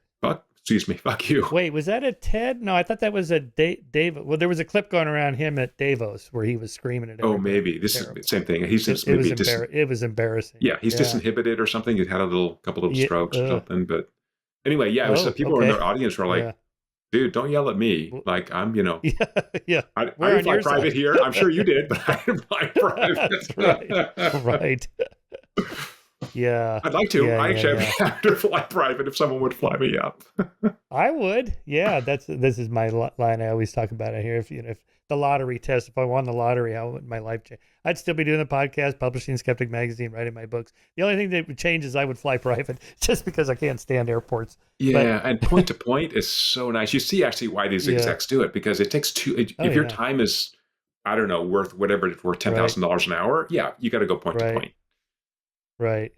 Fuck you. Wait, was that a TED? No, I thought that was a Davos. Well, there was a clip going around him at Davos where he was screaming at everybody. Oh, maybe. This is the same thing. He's just it was embarrassing. Yeah, he's disinhibited or something. He had a couple little strokes or something. But anyway, yeah, it was people in their audience were like, dude, don't yell at me. Like, I'm, Yeah. I didn't fly private here. I'm sure you did, but I didn't fly private. That's right. Yeah. I'd like to. I actually have to fly private if someone would fly me up. I would. Yeah. This is my line I always talk about it here. If the lottery test, if I won the lottery, how would my life change? I'd still be doing the podcast, publishing Skeptic magazine, writing my books. The only thing that would change is I would fly private just because I can't stand airports. Yeah. And point to point is so nice. You see actually why these execs do it, because it takes if your time is, I don't know, worth whatever it's worth, $10,000 an hour. Yeah. You got to go point to point. Right.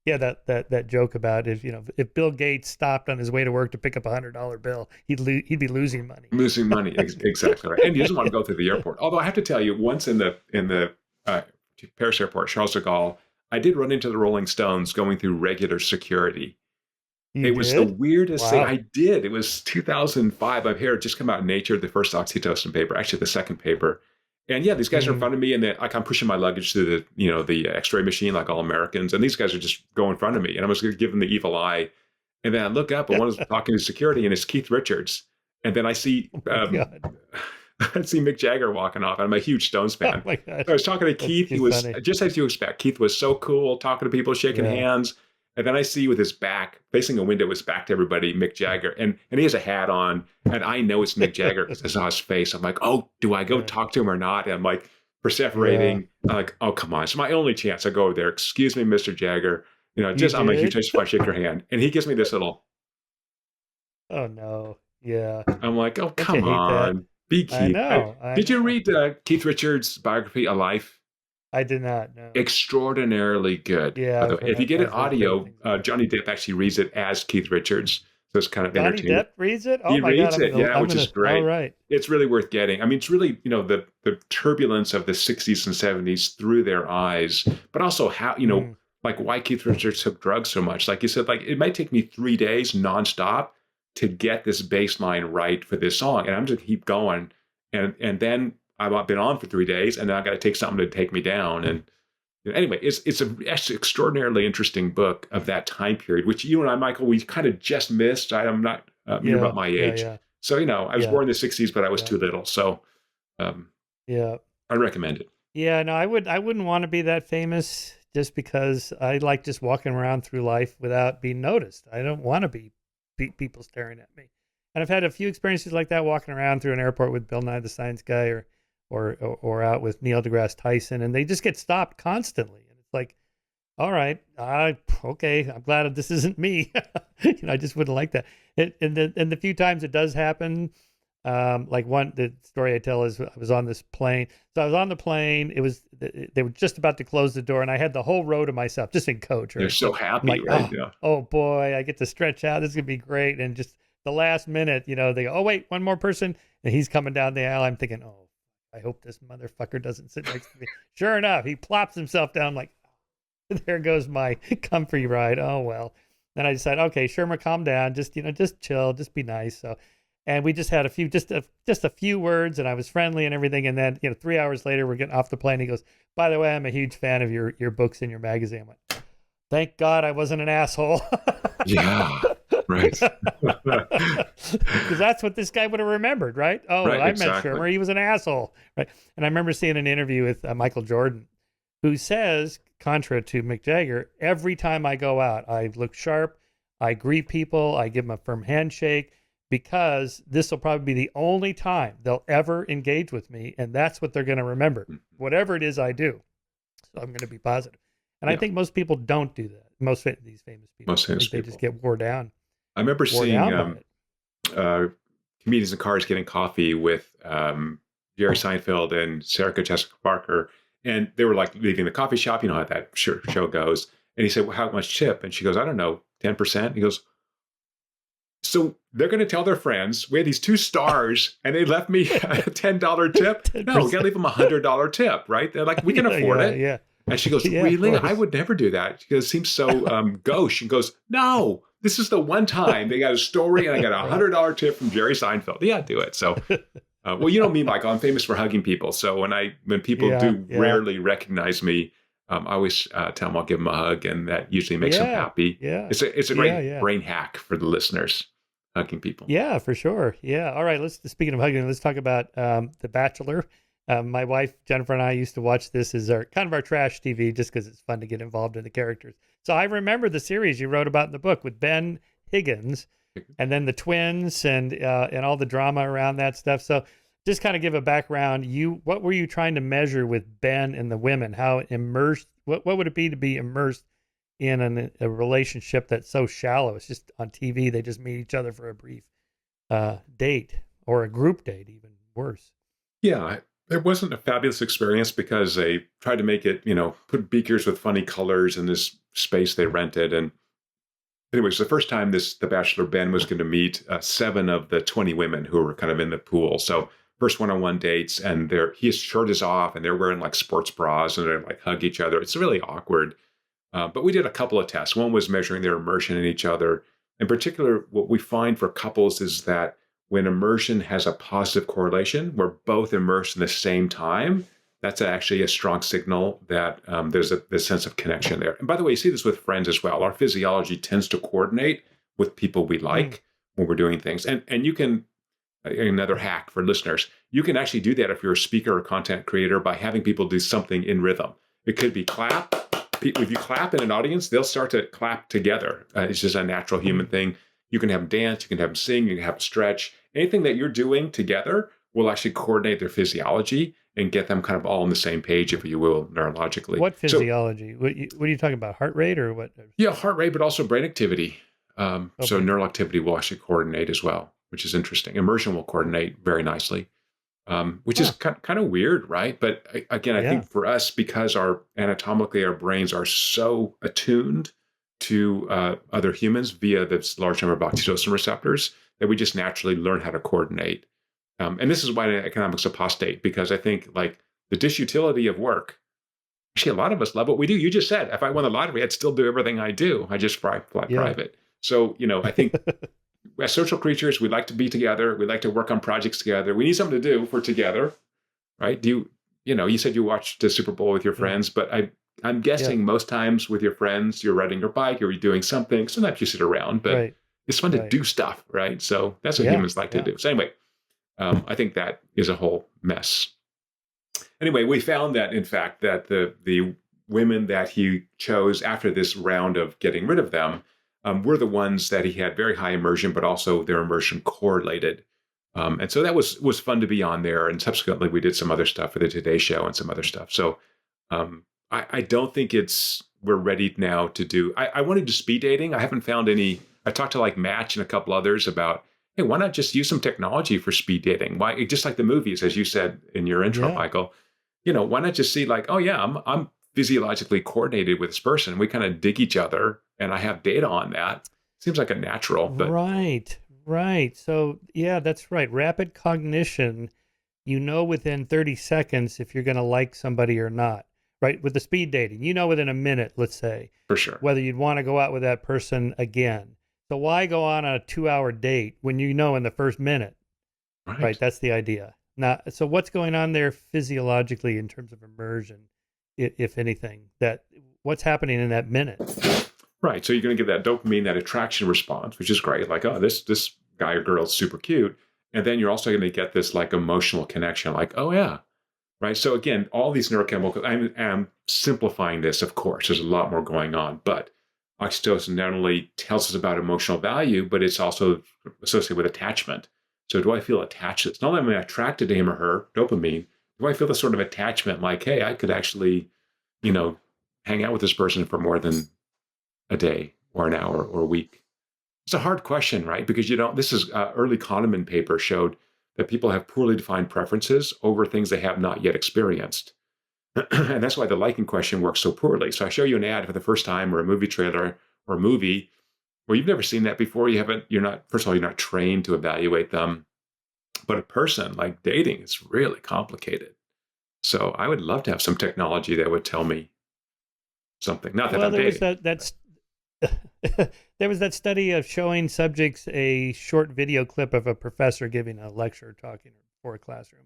Yeah, that joke about if Bill Gates stopped on his way to work to pick up $100 bill, he'd be losing money. Losing money, exactly right. And he doesn't want to go through the airport. Although I have to tell you, once in the Paris airport, Charles de Gaulle, I did run into the Rolling Stones going through regular security. It was the weirdest thing. I did. It was 2005. I've here just come out in Nature, the first oxytocin paper, actually the second paper. And yeah, these guys are in front of me, and I'm pushing my luggage through the X-ray machine like all Americans, and these guys are just going in front of me, and I was giving the evil eye, and then I look up, and one is talking to security, and it's Keith Richards, and then I see I see Mick Jagger walking off, and I'm a huge Stones fan. Oh I was talking to Keith. He was funny. Just as you expect. Keith was so cool, talking to people, shaking hands. And then I see with his back, facing a window, his back to everybody, Mick Jagger. And he has a hat on. And I know it's Mick Jagger because I saw his face. I'm like, oh, do I go talk to him or not? And I'm like, perseverating. I'm like, oh, come on. It's my only chance. I go over there. Excuse me, Mr. Jagger. I'm a huge taste if I shake your hand. And he gives me this little. Oh, no. Yeah. I'm like, oh, come on. Be Keith. I know. Did you read Keith Richards' biography, A Life? I did not know. Extraordinarily good. Yeah. If you get an audio, Johnny Depp actually reads it as Keith Richards. So it's kind of entertaining. Johnny Depp reads it? Oh, he reads it, which is great. All right. It's really worth getting. I mean, it's really, the turbulence of the 60s and 70s through their eyes, but also how, like why Keith Richards took drugs so much. Like you said, like it might take me 3 days nonstop to get this bass line right for this song. And I'm just keep going. And then I've been on for 3 days, and then I got to take something to take me down. And anyway, it's an extraordinarily interesting book of that time period, which you and I, Michael, we kind of just missed. I'm not you're about my age, so I was born in the '60s, but I was too little. So, I recommend it. Yeah, no, I wouldn't want to be that famous just because I like just walking around through life without being noticed. I don't want to be people staring at me. And I've had a few experiences like that walking around through an airport with Bill Nye the Science Guy or out with Neil deGrasse Tyson, and they just get stopped constantly. And it's like, all right, okay, I'm glad this isn't me. I just wouldn't like that. And the few times it does happen, like the story I tell is I was on this plane. So I was on the plane. They were just about to close the door, and I had the whole row to myself, just in coach. Right? They're so happy, right? Oh boy, I get to stretch out. This is gonna be great. And just the last minute, they go, oh wait, one more person, and he's coming down the aisle. I'm thinking, oh, I hope this motherfucker doesn't sit next to me. Sure enough, he plops himself down. I'm like, there goes my comfy ride. Oh, well. Then I decided, okay, Shermer, calm down. Just chill. Just be nice. So And we just had just a few words, and I was friendly and everything. And then, 3 hours later, we're getting off the plane. He goes, "By the way, I'm a huge fan of your books and your magazine." I went, "Thank God I wasn't an asshole." Yeah, right. Because that's what this guy would have remembered, right? Oh, Right, I met exactly. Shermer. He was an asshole, right? And I remember seeing an interview with Michael Jordan, who says, contra to Mick Jagger, every time I go out, I look sharp, I greet people, I give them a firm handshake, because this will probably be the only time they'll ever engage with me, and that's what they're going to remember, whatever it is I do. So I'm going to be positive. And I think most people don't do that. Most of these famous people, Most famous they just get wore down. I remember seeing down by it. comedians in cars getting coffee with Jerry Seinfeld and Sarah Jessica Parker, and they were like leaving the coffee shop. You know how that show goes. And he said, "Well, how much tip?" And she goes, "I don't know, 10%." He goes, "So they're going to tell their friends we had these 2 stars and they left me a $10 tip? No, we got to leave them a $100 tip, right?" They're like, "We can afford it." Yeah. And she goes, "Really? I would never do that." Because it seems so gauche. And goes, "No, this is the one time they got a story and I got a $100 tip from Jerry Seinfeld. Yeah, do it." So, well, you know me, Michael. I'm famous for hugging people. So when people rarely recognize me, I always tell them I'll give them a hug, and that usually makes them happy. Yeah. It's a great brain hack for the listeners, hugging people. Yeah, for sure. Yeah. All right. Speaking of hugging, let's talk about The Bachelor. My wife, Jennifer, and I used to watch this as our trash TV, just because it's fun to get involved in the characters. So I remember the series you wrote about in the book with Ben Higgins, and then the twins and all the drama around that stuff. So just kind of give a background. What were you trying to measure with Ben and the women? How immersed? What would it be to be immersed in a relationship that's so shallow? It's just on TV. They just meet each other for a brief date, or a group date, even worse. Yeah. It wasn't a fabulous experience because they tried to make it, put beakers with funny colors in this space they rented. And anyways, the first time the Bachelor Ben was going to meet 7 of the 20 women who were kind of in the pool. So first one-on-one dates, and his shirt is off and they're wearing like sports bras and they like hug each other. It's really awkward. But we did a couple of tests. One was measuring their immersion in each other. In particular, what we find for couples is that when immersion has a positive correlation, we're both immersed in the same time, that's actually a strong signal that there's this sense of connection there. And by the way, you see this with friends as well. Our physiology tends to coordinate with people we like when we're doing things. And you can, another hack for listeners, you can actually do that if you're a speaker or content creator by having people do something in rhythm. It could be clap. If you clap in an audience, they'll start to clap together. It's just a natural human thing. You can have them dance, you can have them sing, you can have them stretch. Anything that you're doing together will actually coordinate their physiology and get them kind of all on the same page, if you will, neurologically. What physiology? What are you talking about? Heart rate or what? Yeah, heart rate, but also brain activity. So neural activity will actually coordinate as well, which is interesting. Immersion will coordinate very nicely, which is kind of weird, right? But again, I think for us, because anatomically our brains are so attuned to other humans via this large number of oxytocin receptors, that we just naturally learn how to coordinate. And this is why economics apostate, because I think like the disutility of work, actually a lot of us love what we do. You just said, if I won the lottery, I'd still do everything I do. I just fly private. So, I think as social creatures, we like to be together. We like to work on projects together. We need something to do if we're together, right? You said you watched the Super Bowl with your friends, but I'm guessing most times with your friends, you're riding your bike or you're doing something. Sometimes you sit around, but it's fun to do stuff, right? So that's what humans like to do. So anyway, I think that is a whole mess. Anyway, we found that, in fact, that the women that he chose after this round of getting rid of them were the ones that he had very high immersion, but also their immersion correlated. And so that was fun to be on there. And subsequently, we did some other stuff for the Today Show and some other stuff. So I don't think we're ready now to do. I wanted to speed dating. I haven't found any. I talked to like Match and a couple others about, hey, why not just use some technology for speed dating? Why, just like the movies, as you said in your intro, Michael, why not just see like, oh yeah, I'm physiologically coordinated with this person. We kind of dig each other and I have data on that. Seems like a natural, but right. So yeah, that's right. Rapid cognition, within 30 seconds if you're going to like somebody or not, right? With the speed dating, within a minute, let's say, for sure, whether you'd want to go out with that person again. So why go on a 2-hour date when you know in the first minute? Right, Right. that's the idea. Now, so what's going on there physiologically in terms of immersion, if anything? That what's happening in that minute? Right. So you're going to get that dopamine, that attraction response, which is great. Like, oh, this guy or girl is super cute. And then you're also going to get this like emotional connection, like, oh yeah. Right. So again, all these neurochemical, I'm simplifying this, of course. There's a lot more going on, but oxytocin not only tells us about emotional value, but it's also associated with attachment. So do I feel attached? It's not that I'm attracted to him or her, dopamine. Do I feel the sort of attachment like, hey, I could actually, you know, hang out with this person for more than a day or an hour or a week? It's a hard question, right? Because this is early Kahneman paper showed that people have poorly defined preferences over things they have not yet experienced. And that's why the liking question works so poorly. So I show you an ad for the first time or a movie trailer or a movie where you've never seen that before. First of all, you're not trained to evaluate them. But a person like dating is really complicated. So I would love to have some technology that would tell me something. Not that Well, I'm there was dating. that's there was that study of showing subjects a short video clip of a professor giving a lecture talking for a classroom,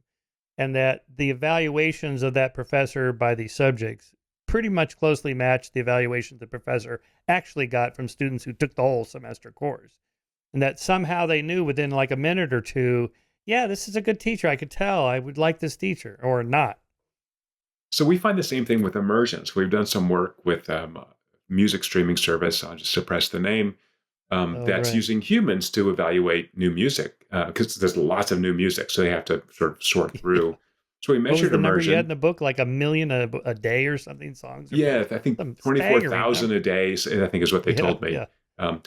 and that the evaluations of that professor by the subjects pretty much closely matched the evaluations the professor actually got from students who took the whole semester course. And that somehow they knew within like a minute or two, yeah, this is a good teacher. I could tell I would like this teacher or not. So we find the same thing with immersions. We've done some work with music streaming service. I'll just suppress the name. Oh, That's right. using humans to evaluate new music because there's lots of new music, so they have to sort of sort through. So we What was measured the number you had in immersion. the book? Like a million a day or something songs or Yeah, I think some staggering 24,000 a number. day, I think is what they Yeah, told me. yeah,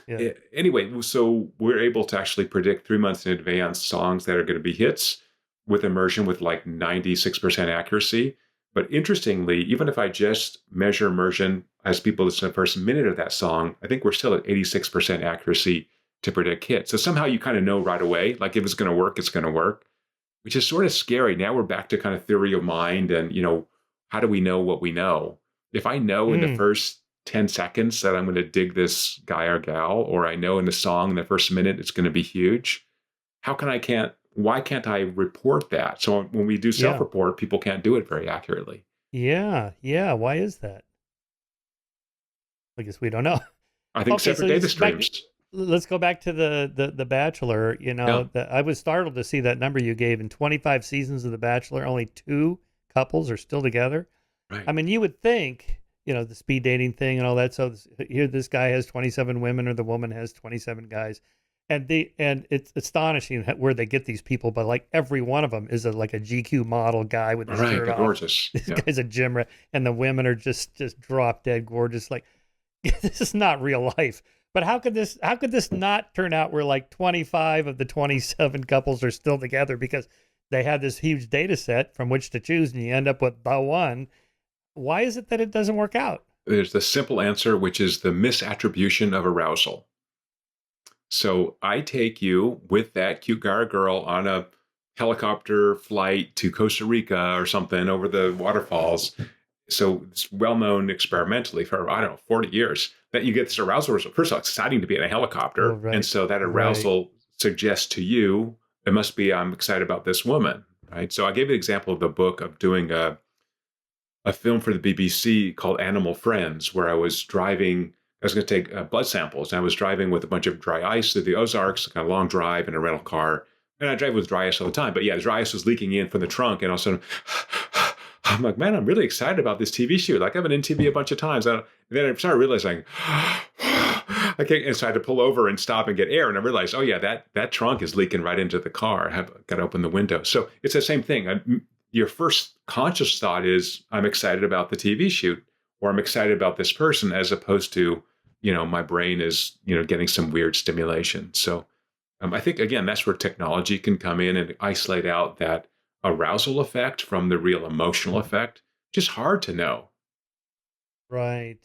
yeah. Anyway, so we're able to actually predict 3 months in advance songs that are going to be hits with immersion with like 96% accuracy. But interestingly, even if I just measure immersion as people listen to the first minute of that song, I think we're still at 86% accuracy to predict hits. So somehow you kind of know right away, like if it's going to work, it's going to work, which is sort of scary. Now we're back to kind of theory of mind and, how do we know what we know? If I know in the Mm, first 10 seconds that I'm going to dig this guy or gal, or I know in the song in the first minute it's going to be huge, why can't I report that? So when we do yeah, self-report, people can't do it very accurately. yeah, yeah. Why is that? I guess we don't know. I think Okay, separate so data it's back. streams. Let's go back to the Bachelor. Yeah, I was startled to see that number you gave. In 25 seasons of The Bachelor, only 2 couples are still together. right. I mean, you would think, the speed dating thing and all that. So here, this guy has 27 women, or the woman has 27 guys, and it's astonishing where they get these people. But like every one of them is like a GQ model guy with All his right, shirt they're off. gorgeous. This Yeah. guy's a gym rat, and the women are just drop dead gorgeous. Like this is not real life. But how could this not turn out where like 25 of the 27 couples are still together because they had this huge data set from which to choose, and you end up with the one? Why is it that it doesn't work out? There's the simple answer, which is the misattribution of arousal. So I take you with that cute guy or girl on a helicopter flight to Costa Rica or something over the waterfalls. So it's well known experimentally for, I don't know, 40 years that you get this arousal result. First of all, it's exciting to be in a Oh, helicopter. And right, so that right. arousal suggests to you, it must be, I'm excited about this woman. Right. So I gave an example of the book of doing a film for the BBC called Animal Friends, where I was going to take blood samples. And I was driving with a bunch of dry ice through the Ozarks, kind of long drive in a rental car. And I drive with dry ice all the time. But yeah, the dry ice was leaking in from the trunk. And all of a sudden, I'm like, man, I'm really excited about this TV shoot. Like I've been in TV a bunch of times. And then I started realizing, I can't, and so I had to pull over and stop and get air. And I realized, oh yeah, that trunk is leaking right into the car. I have got to open the window. So it's the same thing. Your first conscious thought is, I'm excited about the TV shoot, or I'm excited about this person, as opposed to, my brain is, getting some weird stimulation. So I think, again, that's where technology can come in and isolate out that arousal effect from the real emotional effect. Just hard to know. Right.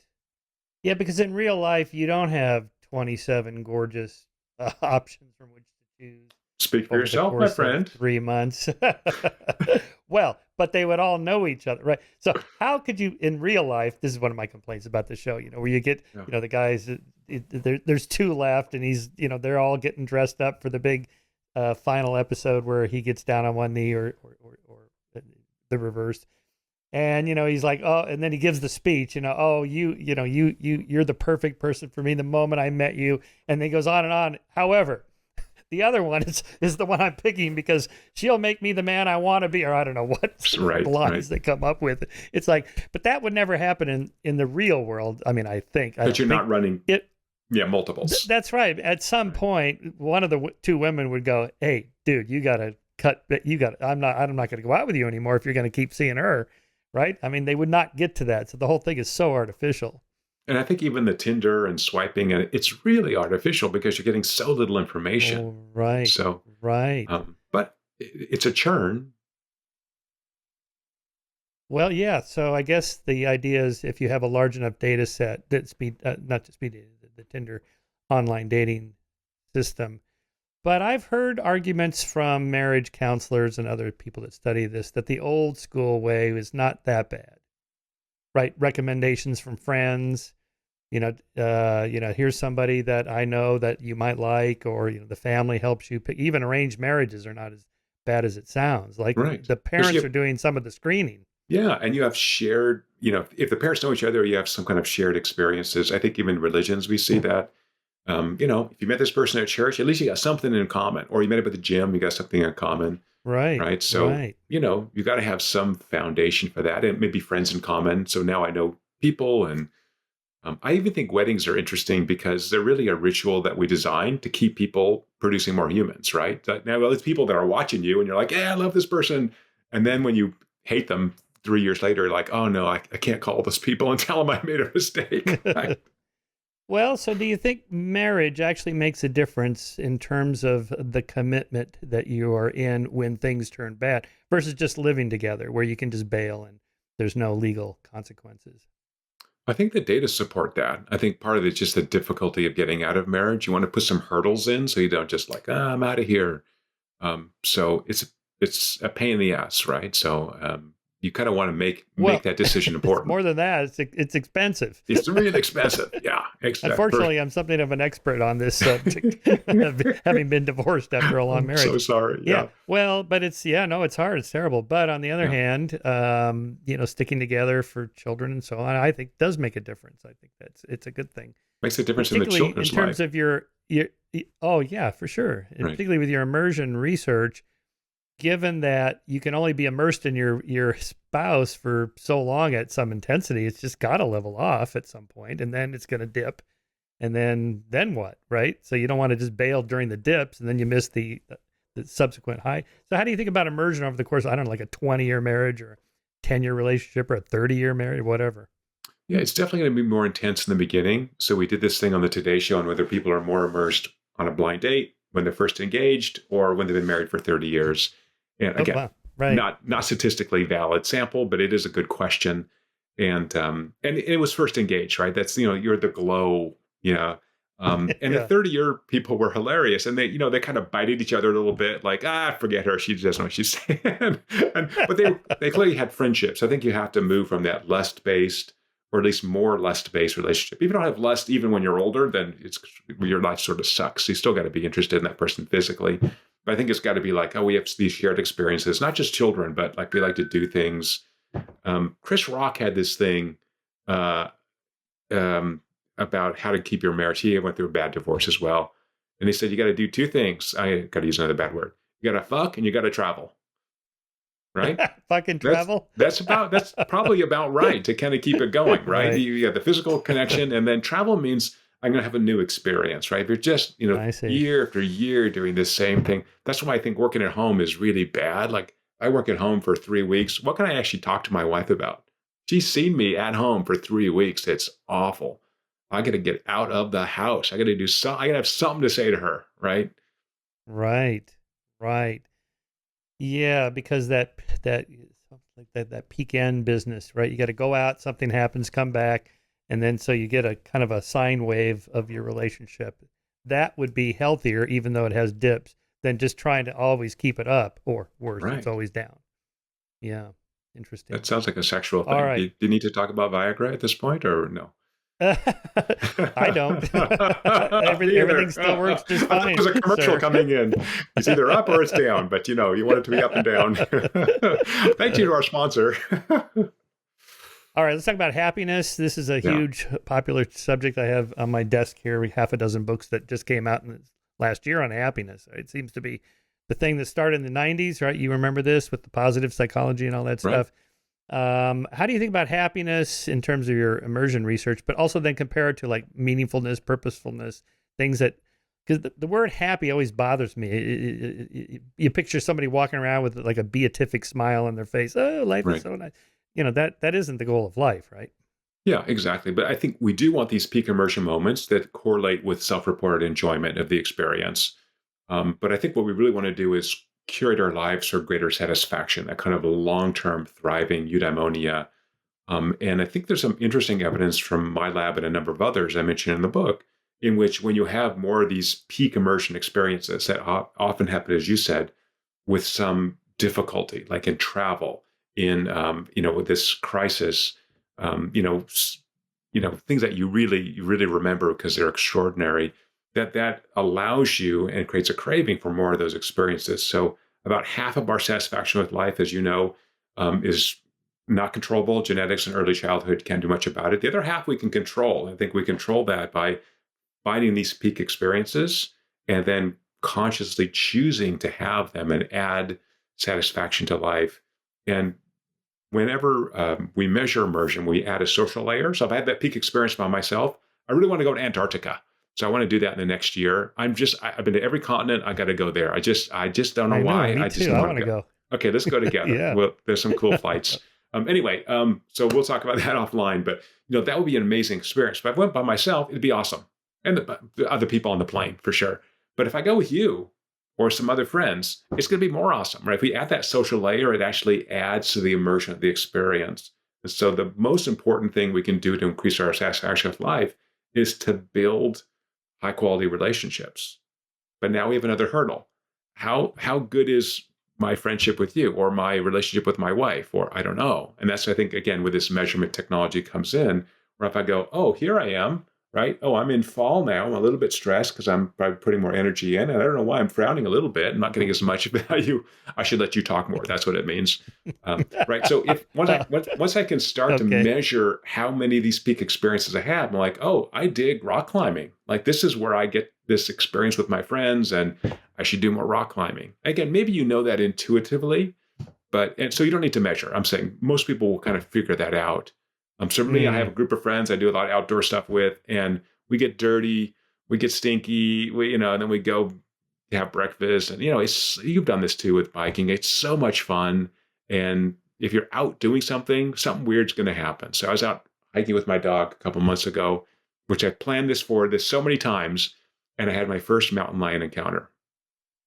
Yeah, because in real life, you don't have 27 gorgeous options from which to choose Speak for over the yourself, my course of friend. 3 months. Well, but they would all know each other, right? So how could you, in real life, this is one of my complaints about the show, where you get, Yeah. the guys, there's two left, and he's, they're all getting dressed up for the big final episode where he gets down on one knee or the reverse. And, he's like, oh, and then he gives the speech, oh, you're the perfect person for me the moment I met you. And then he goes on and on. However, the other one is the one I'm picking because she'll make me the man I want to be, or I don't know what lines they come up with. It's like, but that would never happen in the real world. I mean, I think. But you're not running multiples. That's right. At some point, one of the two women would go, hey, dude, you got to cut. I'm not going to go out with you anymore if you're going to keep seeing her. Right? I mean, they would not get to that. So the whole thing is so artificial. And I think even the Tinder and swiping, and it's really artificial because you're getting so little information. Oh, right. So, right. But it's a churn. Well, yeah. So I guess the idea is if you have a large enough data set, the Tinder online dating system. But I've heard arguments from marriage counselors and other people that study this that the old school way is not that bad, right? Recommendations from friends, here's somebody that I know that you might like, or the family helps you pick. Even arranged marriages are not as bad as it sounds. Like the parents are doing some of the screening. Yeah, and you have shared, if the parents know each other, you have some kind of shared experiences. I think even religions we see that. If you met this person at church, at least you got something in common, or you met up at the gym, you got something in common. Right. So, you got to have some foundation for that, and maybe friends in common. So now I know people. And I even think weddings are interesting because they're really a ritual that we designed to keep people producing more humans, right? Now, it's people that are watching you and you're like, yeah, I love this person. And then when you hate them 3 years later, like, oh no, I can't call those people and tell them I made a mistake. Right? Well, so do you think marriage actually makes a difference in terms of the commitment that you are in when things turn bad versus just living together where you can just bail and there's no legal consequences? I think the data support that. I think part of it is just the difficulty of getting out of marriage. You want to put some hurdles in so you don't just like, I'm out of here. So it's a pain in the ass, right? So you kind of want to make that decision important. More than that, it's expensive. It's really expensive. Yeah. Unfortunately, I'm something of an expert on this subject, having been divorced after a long marriage. So sorry. Yeah. Well, but it's hard. It's terrible. But on the other hand, sticking together for children and so on, I think does make a difference. I think it's a good thing. Makes a difference in the children's life. In terms of your oh yeah, for sure. And particularly with your immersion research, given that you can only be immersed in your spouse for so long at some intensity, it's just got to level off at some point, and then it's going to dip, and then what, right? So you don't want to just bail during the dips, and then you miss the subsequent high. So how do you think about immersion over the course of, I don't know, like a 20-year marriage or a 10-year relationship or a 30-year marriage, whatever? Yeah, it's definitely going to be more intense in the beginning. So we did this thing on the Today Show on whether people are more immersed on a blind date when they're first engaged or when they've been married for 30 years. And again, not statistically valid sample, but it is a good question. And it was first engaged, right? That's, you're the glow, And the 30-year people were hilarious. And they kind of bited each other a little bit, like, forget her. She doesn't know what she's saying. But they clearly had friendships. I think you have to move from that lust-based, or at least more lust-based relationship. If you don't have lust, even when you're older, then your life sort of sucks. You still got to be interested in that person physically. But I think it's got to be like, we have these shared experiences, not just children, but like we like to do things. Chris Rock had this thing about how to keep your marriage. He went through a bad divorce as well. And he said, you got to do two things. I got to use another bad word. You got to fuck and you got to travel. Right? Fucking travel? That's probably about right to kind of keep it going, right? You have the physical connection, and then travel means I'm going to have a new experience, right? If you're just, year after year doing the same thing, that's why I think working at home is really bad. Like I work at home for 3 weeks. What can I actually talk to my wife about? She's seen me at home for 3 weeks. It's awful. I got to get out of the house. I got to do something. I got to have something to say to her, right? Right. Yeah, because that peak end business, right? You got to go out, something happens, come back. And then so you get a kind of a sine wave of your relationship. That would be healthier, even though it has dips, than just trying to always keep it up, or worse, it's always down. Yeah, interesting. That sounds like a sexual thing. All right. Do you need to talk about Viagra at this point, or no? I don't. Everything still works just fine. There's a commercial coming in. It's either up or it's down, but you want it to be up and down. Thank you to our sponsor. All right, let's talk about happiness. This is a huge, popular subject. I have on my desk here half a dozen books that just came out in the last year on happiness. It seems to be the thing that started in the 90s, right? You remember this with the positive psychology and all that stuff. How do you think about happiness in terms of your immersion research, but also then compare it to like meaningfulness, purposefulness, things that, because the word happy always bothers me. You picture somebody walking around with like a beatific smile on their face. Oh, life is so nice. That isn't the goal of life, right? Yeah, exactly. But I think we do want these peak immersion moments that correlate with self-reported enjoyment of the experience. But I think what we really want to do is curate our lives for greater satisfaction, that kind of a long-term thriving eudaimonia. And I think there's some interesting evidence from my lab and a number of others I mentioned in the book, in which when you have more of these peak immersion experiences that often happen, as you said, with some difficulty, like in travel, in with this crisis, things that you really remember because they're extraordinary, that allows you and creates a craving for more of those experiences. So about half of our satisfaction with life, as you know, is not controllable. Genetics and early childhood can't do much about it. The other half we can control. I think we control that by finding these peak experiences and then consciously choosing to have them and add satisfaction to life. And whenever we measure immersion, we add a social layer. So if I had that peak experience by myself, I really want to go to Antarctica. So I want to do that in the next year. I've been to every continent. I got to go there. I just don't know why. Me too. I want to go. Okay, let's go together. Yeah. Well, there's some cool flights. Anyway, so we'll talk about that offline. But that would be an amazing experience. If I went by myself, it'd be awesome, and the other people on the plane for sure. But if I go with you or some other friends, it's going to be more awesome, right? If we add that social layer, it actually adds to the immersion of the experience. And so the most important thing we can do to increase our satisfaction with life is to build high quality relationships. But now we have another hurdle. How good is my friendship with you or my relationship with my wife, or I don't know. And that's, I think, again, where this measurement technology comes in, where if I go, oh, here I am, right? Oh, I'm in fall now. I'm a little bit stressed because I'm probably putting more energy in. And I don't know why I'm frowning a little bit. I'm not getting as much value. I should let you talk more. That's what it means. Right. So once I can start to measure how many of these peak experiences I have, I'm like, oh, I dig rock climbing. Like, this is where I get this experience with my friends, and I should do more rock climbing. Again, maybe you know that intuitively, and so you don't need to measure. I'm saying most people will kind of figure that out. So for me, I have a group of friends I do a lot of outdoor stuff with, and we get dirty, we get stinky, and then we go have breakfast. And, you've done this too with biking. It's so much fun. And if you're out doing something weird's going to happen. So I was out hiking with my dog a couple months ago, which I planned this so many times, and I had my first mountain lion encounter.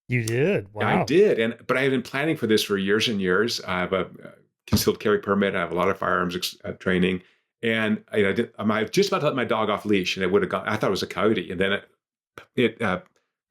You did? Wow. I did. But I had been planning for this for years and years. I have a concealed carry permit. I have a lot of firearms training. And I'm just about to let my dog off leash, and it would have gone. I thought it was a coyote. And then it kind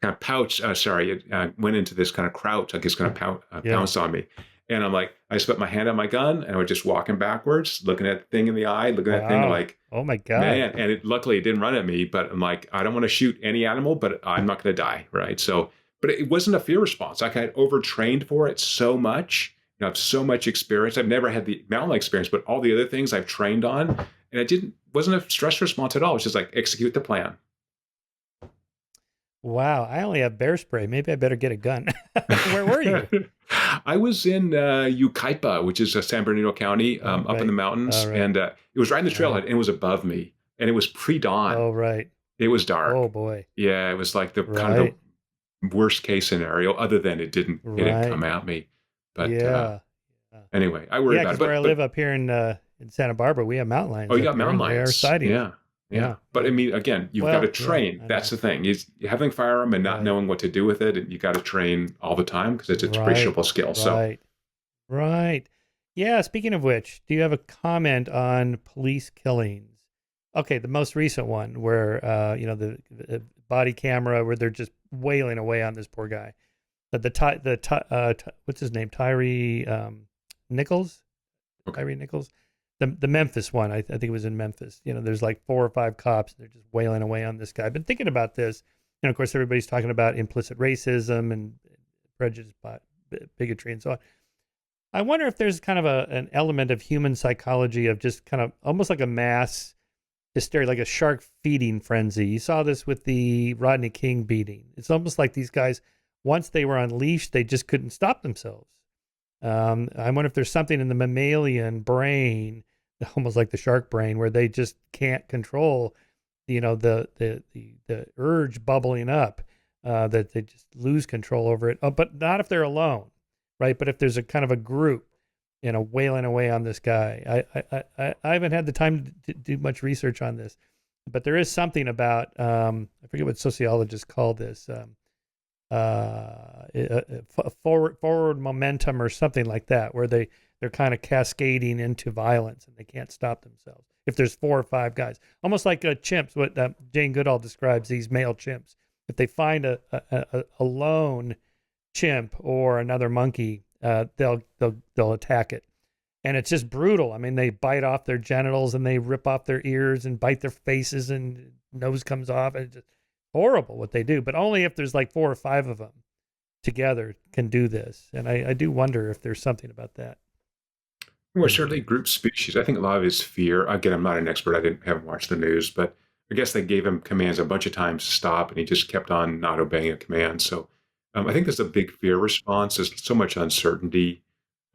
of pounced. It went into this kind of crouch, like it's going to pounce on me. And I'm like, I just put my hand on my gun, and I was just walking backwards, looking at the thing in the eye, looking at that thing like, oh my God. Man. And luckily it didn't run at me, but I'm like, I don't want to shoot any animal, but I'm not going to die. Right. So, but it wasn't a fear response. Like, I had overtrained for it so much. I have so much experience. I've never had the mountain lion experience, but all the other things I've trained on, and it wasn't a stress response at all. It's just like, execute the plan. Wow. I only have bear spray. Maybe I better get a gun. Where were you? I was in Yucaipa, which is San Bernardino County, up in the mountains. Right. And it was right in the trailhead, and it was above me, and it was pre-dawn. Oh, right. It was dark. Oh boy. Yeah. It was like the kind of the worst case scenario, other than it didn't come at me. But anyway, I worry about it. But where I live up here in Santa Barbara, we have mountain lions. Oh, you got mountain lions. They are sightings. Yeah. But I mean, again, you've got to train. That's the thing. Is having a firearm and not knowing what to do with it, and you got to train all the time because it's a depreciable skill. Right. Yeah. Speaking of which, do you have a comment on police killings? Okay, the most recent one where the body camera where they're just wailing away on this poor guy. What's his name? Tyree Nichols. Okay. Tyree Nichols. the Memphis one. I think it was in Memphis. There's like 4 or 5 cops. They're just wailing away on this guy. I've been thinking about this. And of course, everybody's talking about implicit racism and prejudice, bigotry, and so on. I wonder if there's kind of an element of human psychology of just kind of almost like a mass hysteria, like a shark feeding frenzy. You saw this with the Rodney King beating. It's almost like these guys, once they were unleashed, they just couldn't stop themselves. I wonder if there's something in the mammalian brain, almost like the shark brain, where they just can't control, the urge bubbling up, that they just lose control over it. Oh, but not if they're alone, right? But if there's a kind of a group, wailing away on this guy. I haven't had the time to do much research on this, but there is something about, I forget what sociologists call this, forward momentum or something like that, where they're kind of cascading into violence and they can't stop themselves. If there's 4 or 5 guys, almost like chimps, what Jane Goodall describes these male chimps. If they find a lone chimp or another monkey, they'll attack it, and it's just brutal. I mean, they bite off their genitals and they rip off their ears and bite their faces, and nose comes off, and it's just horrible what they do. But only if there's like 4 or 5 of them together can do this. And I do wonder if there's something about that. Well, certainly group species. I think a lot of it is fear. Again, I'm not an expert. Haven't watched the news, but I guess they gave him commands a bunch of times to stop, and he just kept on not obeying a command. So I think there's a big fear response. There's so much uncertainty.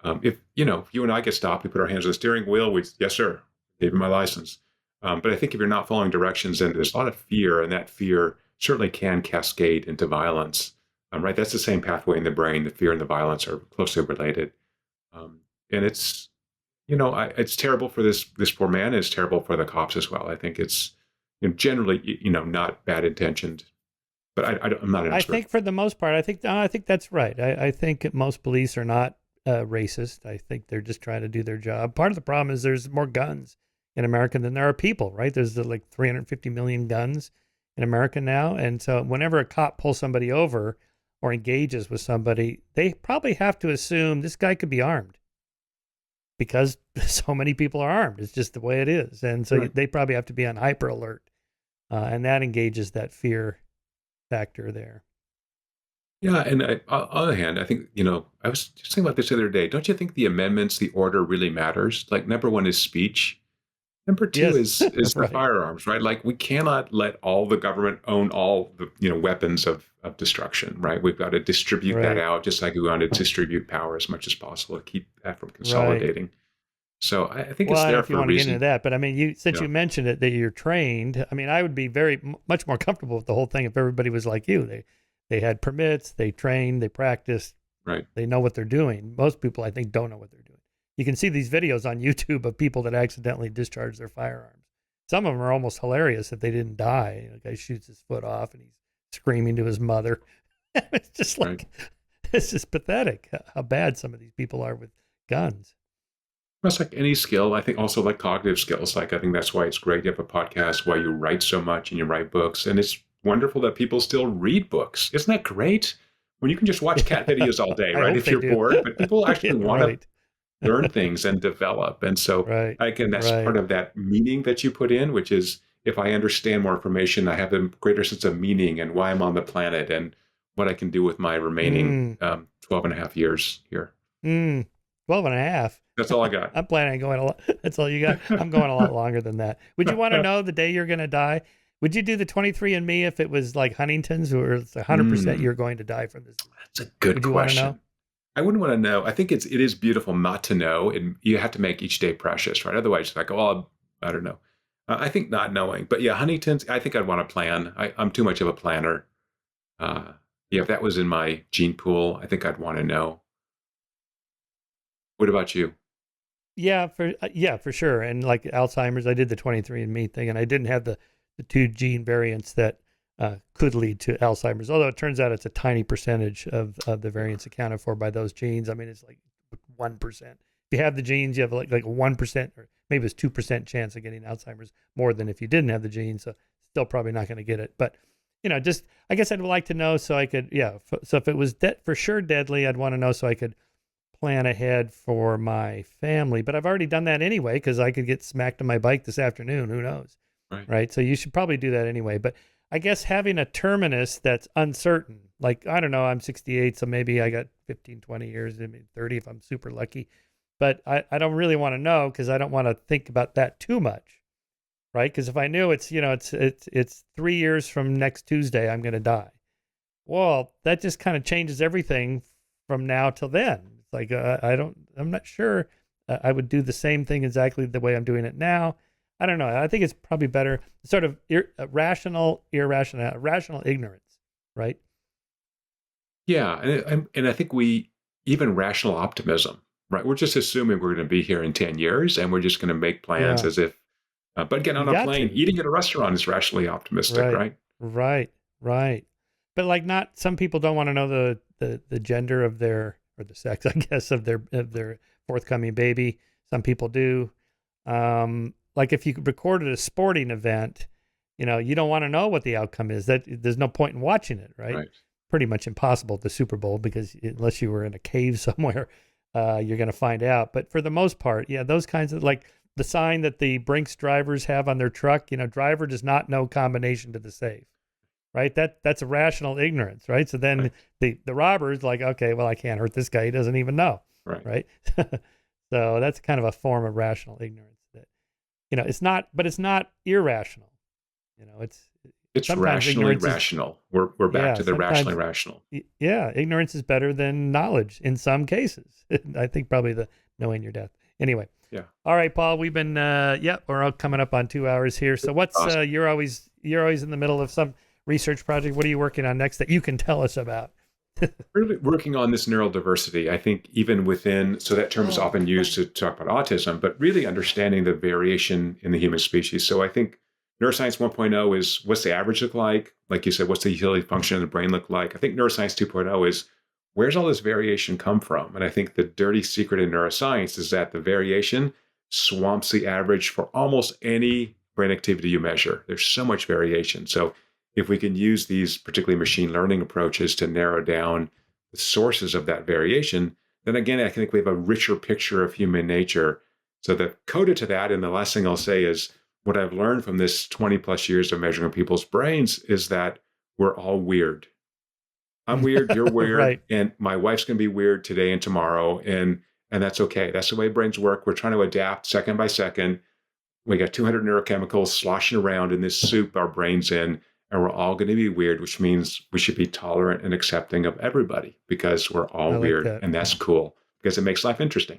If you and I get stopped, we put our hands on the steering wheel. Yes, sir, gave him my license. But I think if you're not following directions, then there's a lot of fear, and that fear certainly can cascade into violence. Right? That's the same pathway in the brain. The fear and the violence are closely related, and it's it's terrible for this poor man. And it's terrible for the cops as well. I think it's generally not bad intentioned, but I'm not an expert. I think for the most part, I think that's right. I think most police are not racist. I think they're just trying to do their job. Part of the problem is there's more guns in America than there are people, right? There's like 350 million guns in America now. And so whenever a cop pulls somebody over or engages with somebody, they probably have to assume this guy could be armed because so many people are armed. It's just the way it is. And so They probably have to be on hyper alert. And that engages that fear factor there. Yeah, and on the other hand, I think, I was just thinking about this the other day. Don't you think the amendments, the order really matters? Like, number 1 is speech. Number 2 is Right. the firearms, right? Like, we cannot let all the government own all the weapons of destruction, right? We've got to distribute that out, just like we want to distribute power as much as possible to keep that from consolidating. Right. So I think it's there for a reason. Well, if you want to get into that, but I mean, since you mentioned it, that you're trained, I mean, I would be much more comfortable with the whole thing if everybody was like you. They had permits, they trained, they practiced, right? They know what they're doing. Most people, I think, don't know what they're doing. You can see these videos on YouTube of people that accidentally discharge their firearms. Some of them are almost hilarious if they didn't die. The guy shoots his foot off and he's screaming to his mother. It's just like, It's just pathetic how bad some of these people are with guns. It's like any skill. I think also like cognitive skills. Like, I think that's why it's great you have a podcast, why you write so much and you write books. And it's wonderful that people still read books. Isn't that great? When you can just watch cat videos all day, right? If you're bored, but people actually want to learn things and develop. And so again, that's part of that meaning that you put in, which is if I understand more information, I have a greater sense of meaning and why I'm on the planet and what I can do with my remaining 12 and a half years here. 12 and a half. That's all I got. I'm planning on going a lot. That's all you got. I'm going a lot longer than that. Would you want to know the day you're going to die? Would you do the 23andMe if it was like Huntington's, or it's 100% you're going to die from this? That's a good question. I wouldn't want to know. I think it is beautiful not to know, and you have to make each day precious, right? Otherwise, it's like, oh, I don't know. I think not knowing, but yeah, Huntington's. I think I'd want to plan. I'm too much of a planner. If that was in my gene pool, I think I'd want to know. What about you? Yeah, for sure. And like Alzheimer's, I did the 23andMe thing, and I didn't have the 2 gene variants that could lead to Alzheimer's. Although it turns out it's a tiny percentage of the variants accounted for by those genes. I mean, it's like 1%. If you have the genes, you have like a 1%, or maybe it's 2% chance of getting Alzheimer's, more than if you didn't have the genes. So still probably not going to get it. But just I guess I'd like to know so I could. So if it was for sure deadly, I'd want to know so I could plan ahead for my family, but I've already done that anyway because I could get smacked on my bike this afternoon. Who knows? Right. So you should probably do that anyway. But I guess having a terminus that's uncertain, like, I don't know, I'm 68, so maybe I got 15, 20 years, maybe 30 if I'm super lucky. But I don't really want to know because I don't want to think about that too much. Right. Because if I knew it's 3 years from next Tuesday, I'm going to die. Well, that just kind of changes everything from now till then. It's like, I'm not sure I would do the same thing exactly the way I'm doing it now. I don't know. I think it's probably better sort of rational ignorance, right? Yeah. And I think even rational optimism, right? We're just assuming we're going to be here in 10 years and we're just going to make plans as if, but getting on a plane, eating at a restaurant is rationally optimistic, right? Right. But like, not, some people don't want to know the gender of their, or the sex, I guess, of their forthcoming baby. Some people do. Like if you recorded a sporting event, you don't want to know what the outcome is. That there's no point in watching it, right? Pretty much impossible at the Super Bowl because unless you were in a cave somewhere, you're going to find out. But for the most part, those kinds of, like the sign that the Brinks drivers have on their truck, driver does not know combination to the safe. Right. That's a rational ignorance. Right. So then the robber's like, okay, well, I can't hurt this guy. He doesn't even know. Right. So that's kind of a form of rational ignorance that, it's not, but it's not irrational. It's rationally rational. We're back to the rationally rational. Yeah. Ignorance is better than knowledge in some cases. I think probably the knowing your death. Anyway. Yeah. All right, Paul, we've been, we're all coming up on 2 hours here. So what's, awesome. You're always in the middle of some research project. What are you working on next that you can tell us about? Really working on this neural diversity. I think even within, so that term is often used to talk about autism, but really understanding the variation in the human species. So I think neuroscience 1.0 is, what's the average look like? Like you said, what's the utility function of the brain look like? I think neuroscience 2.0 is, where's all this variation come from? And I think the dirty secret in neuroscience is that the variation swamps the average for almost any brain activity you measure. There's so much variation. So if we can use these particularly machine learning approaches to narrow down the sources of that variation, then again, I think we have a richer picture of human nature. So the coda to that, and the last thing I'll say is, what I've learned from this 20 plus years of measuring people's brains is that we're all weird. I'm weird, you're weird, right. And my wife's going to be weird today and tomorrow, and that's okay. That's the way brains work. We're trying to adapt second by second. We got 200 neurochemicals sloshing around in this soup our brain's in, and we're all going to be weird, which means we should be tolerant and accepting of everybody because we're all weird, and that's cool because it makes life interesting.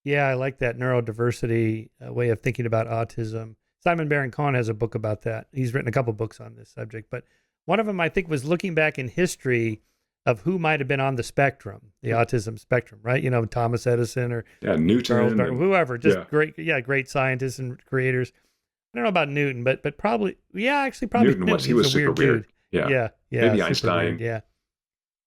Yeah, I like that neurodiversity way of thinking about autism. Simon Baron-Cohen has a book about that. He's written a couple books on this subject, but one of them, I think, was looking back in history of who might have been on the spectrum, the autism spectrum, right? Thomas Edison or Newton, Charles Darwin, whoever, just great scientists and creators. I don't know about Newton, but probably, probably Newton was. He was super weird. Yeah. Maybe Einstein. Weird,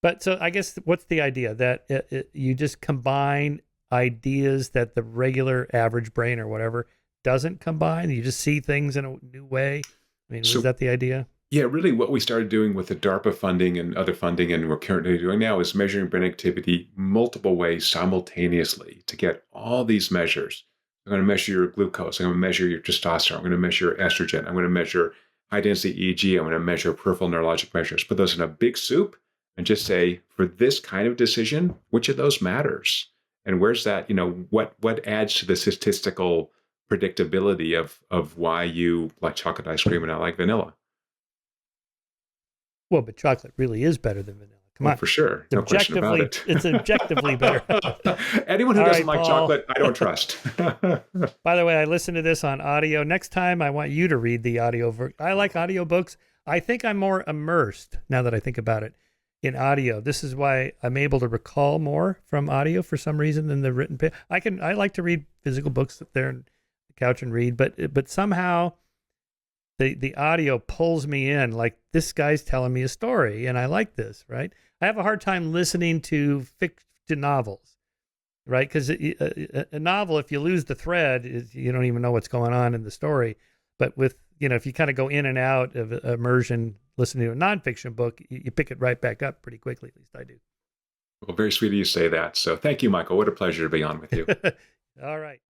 But so I guess what's the idea? That you just combine ideas that the regular average brain or whatever doesn't combine. You just see things in a new way. I mean, was that the idea? Yeah, really what we started doing with the DARPA funding and other funding, and we're currently doing now, is measuring brain activity multiple ways simultaneously to get all these measures. I'm going to measure your glucose. I'm going to measure your testosterone. I'm going to measure estrogen. I'm going to measure high-density EEG. I'm going to measure peripheral neurologic measures. Put those in a big soup and just say, for this kind of decision, which of those matters? And where's that, what adds to the statistical predictability of why you like chocolate ice cream and I like vanilla? Well, but chocolate really is better than vanilla. Come on. For sure. No question about it. It's objectively better. Anyone who doesn't like chocolate, I don't trust. By the way, I listened to this on audio. Next time, I want you to read the audio. I like audiobooks. I think I'm more immersed, now that I think about it, in audio. This is why I'm able to recall more from audio for some reason than the written. I like to read physical books, sit there on the couch and read, but somehow the audio pulls me in, like this guy's telling me a story and I like this, right? I have a hard time listening to novels, right? Because a novel, if you lose the thread, you don't even know what's going on in the story. But with, if you kind of go in and out of immersion, listening to a nonfiction book, you pick it right back up pretty quickly. At least I do. Well, very sweet of you to say that. So thank you, Michael. What a pleasure to be on with you. All right.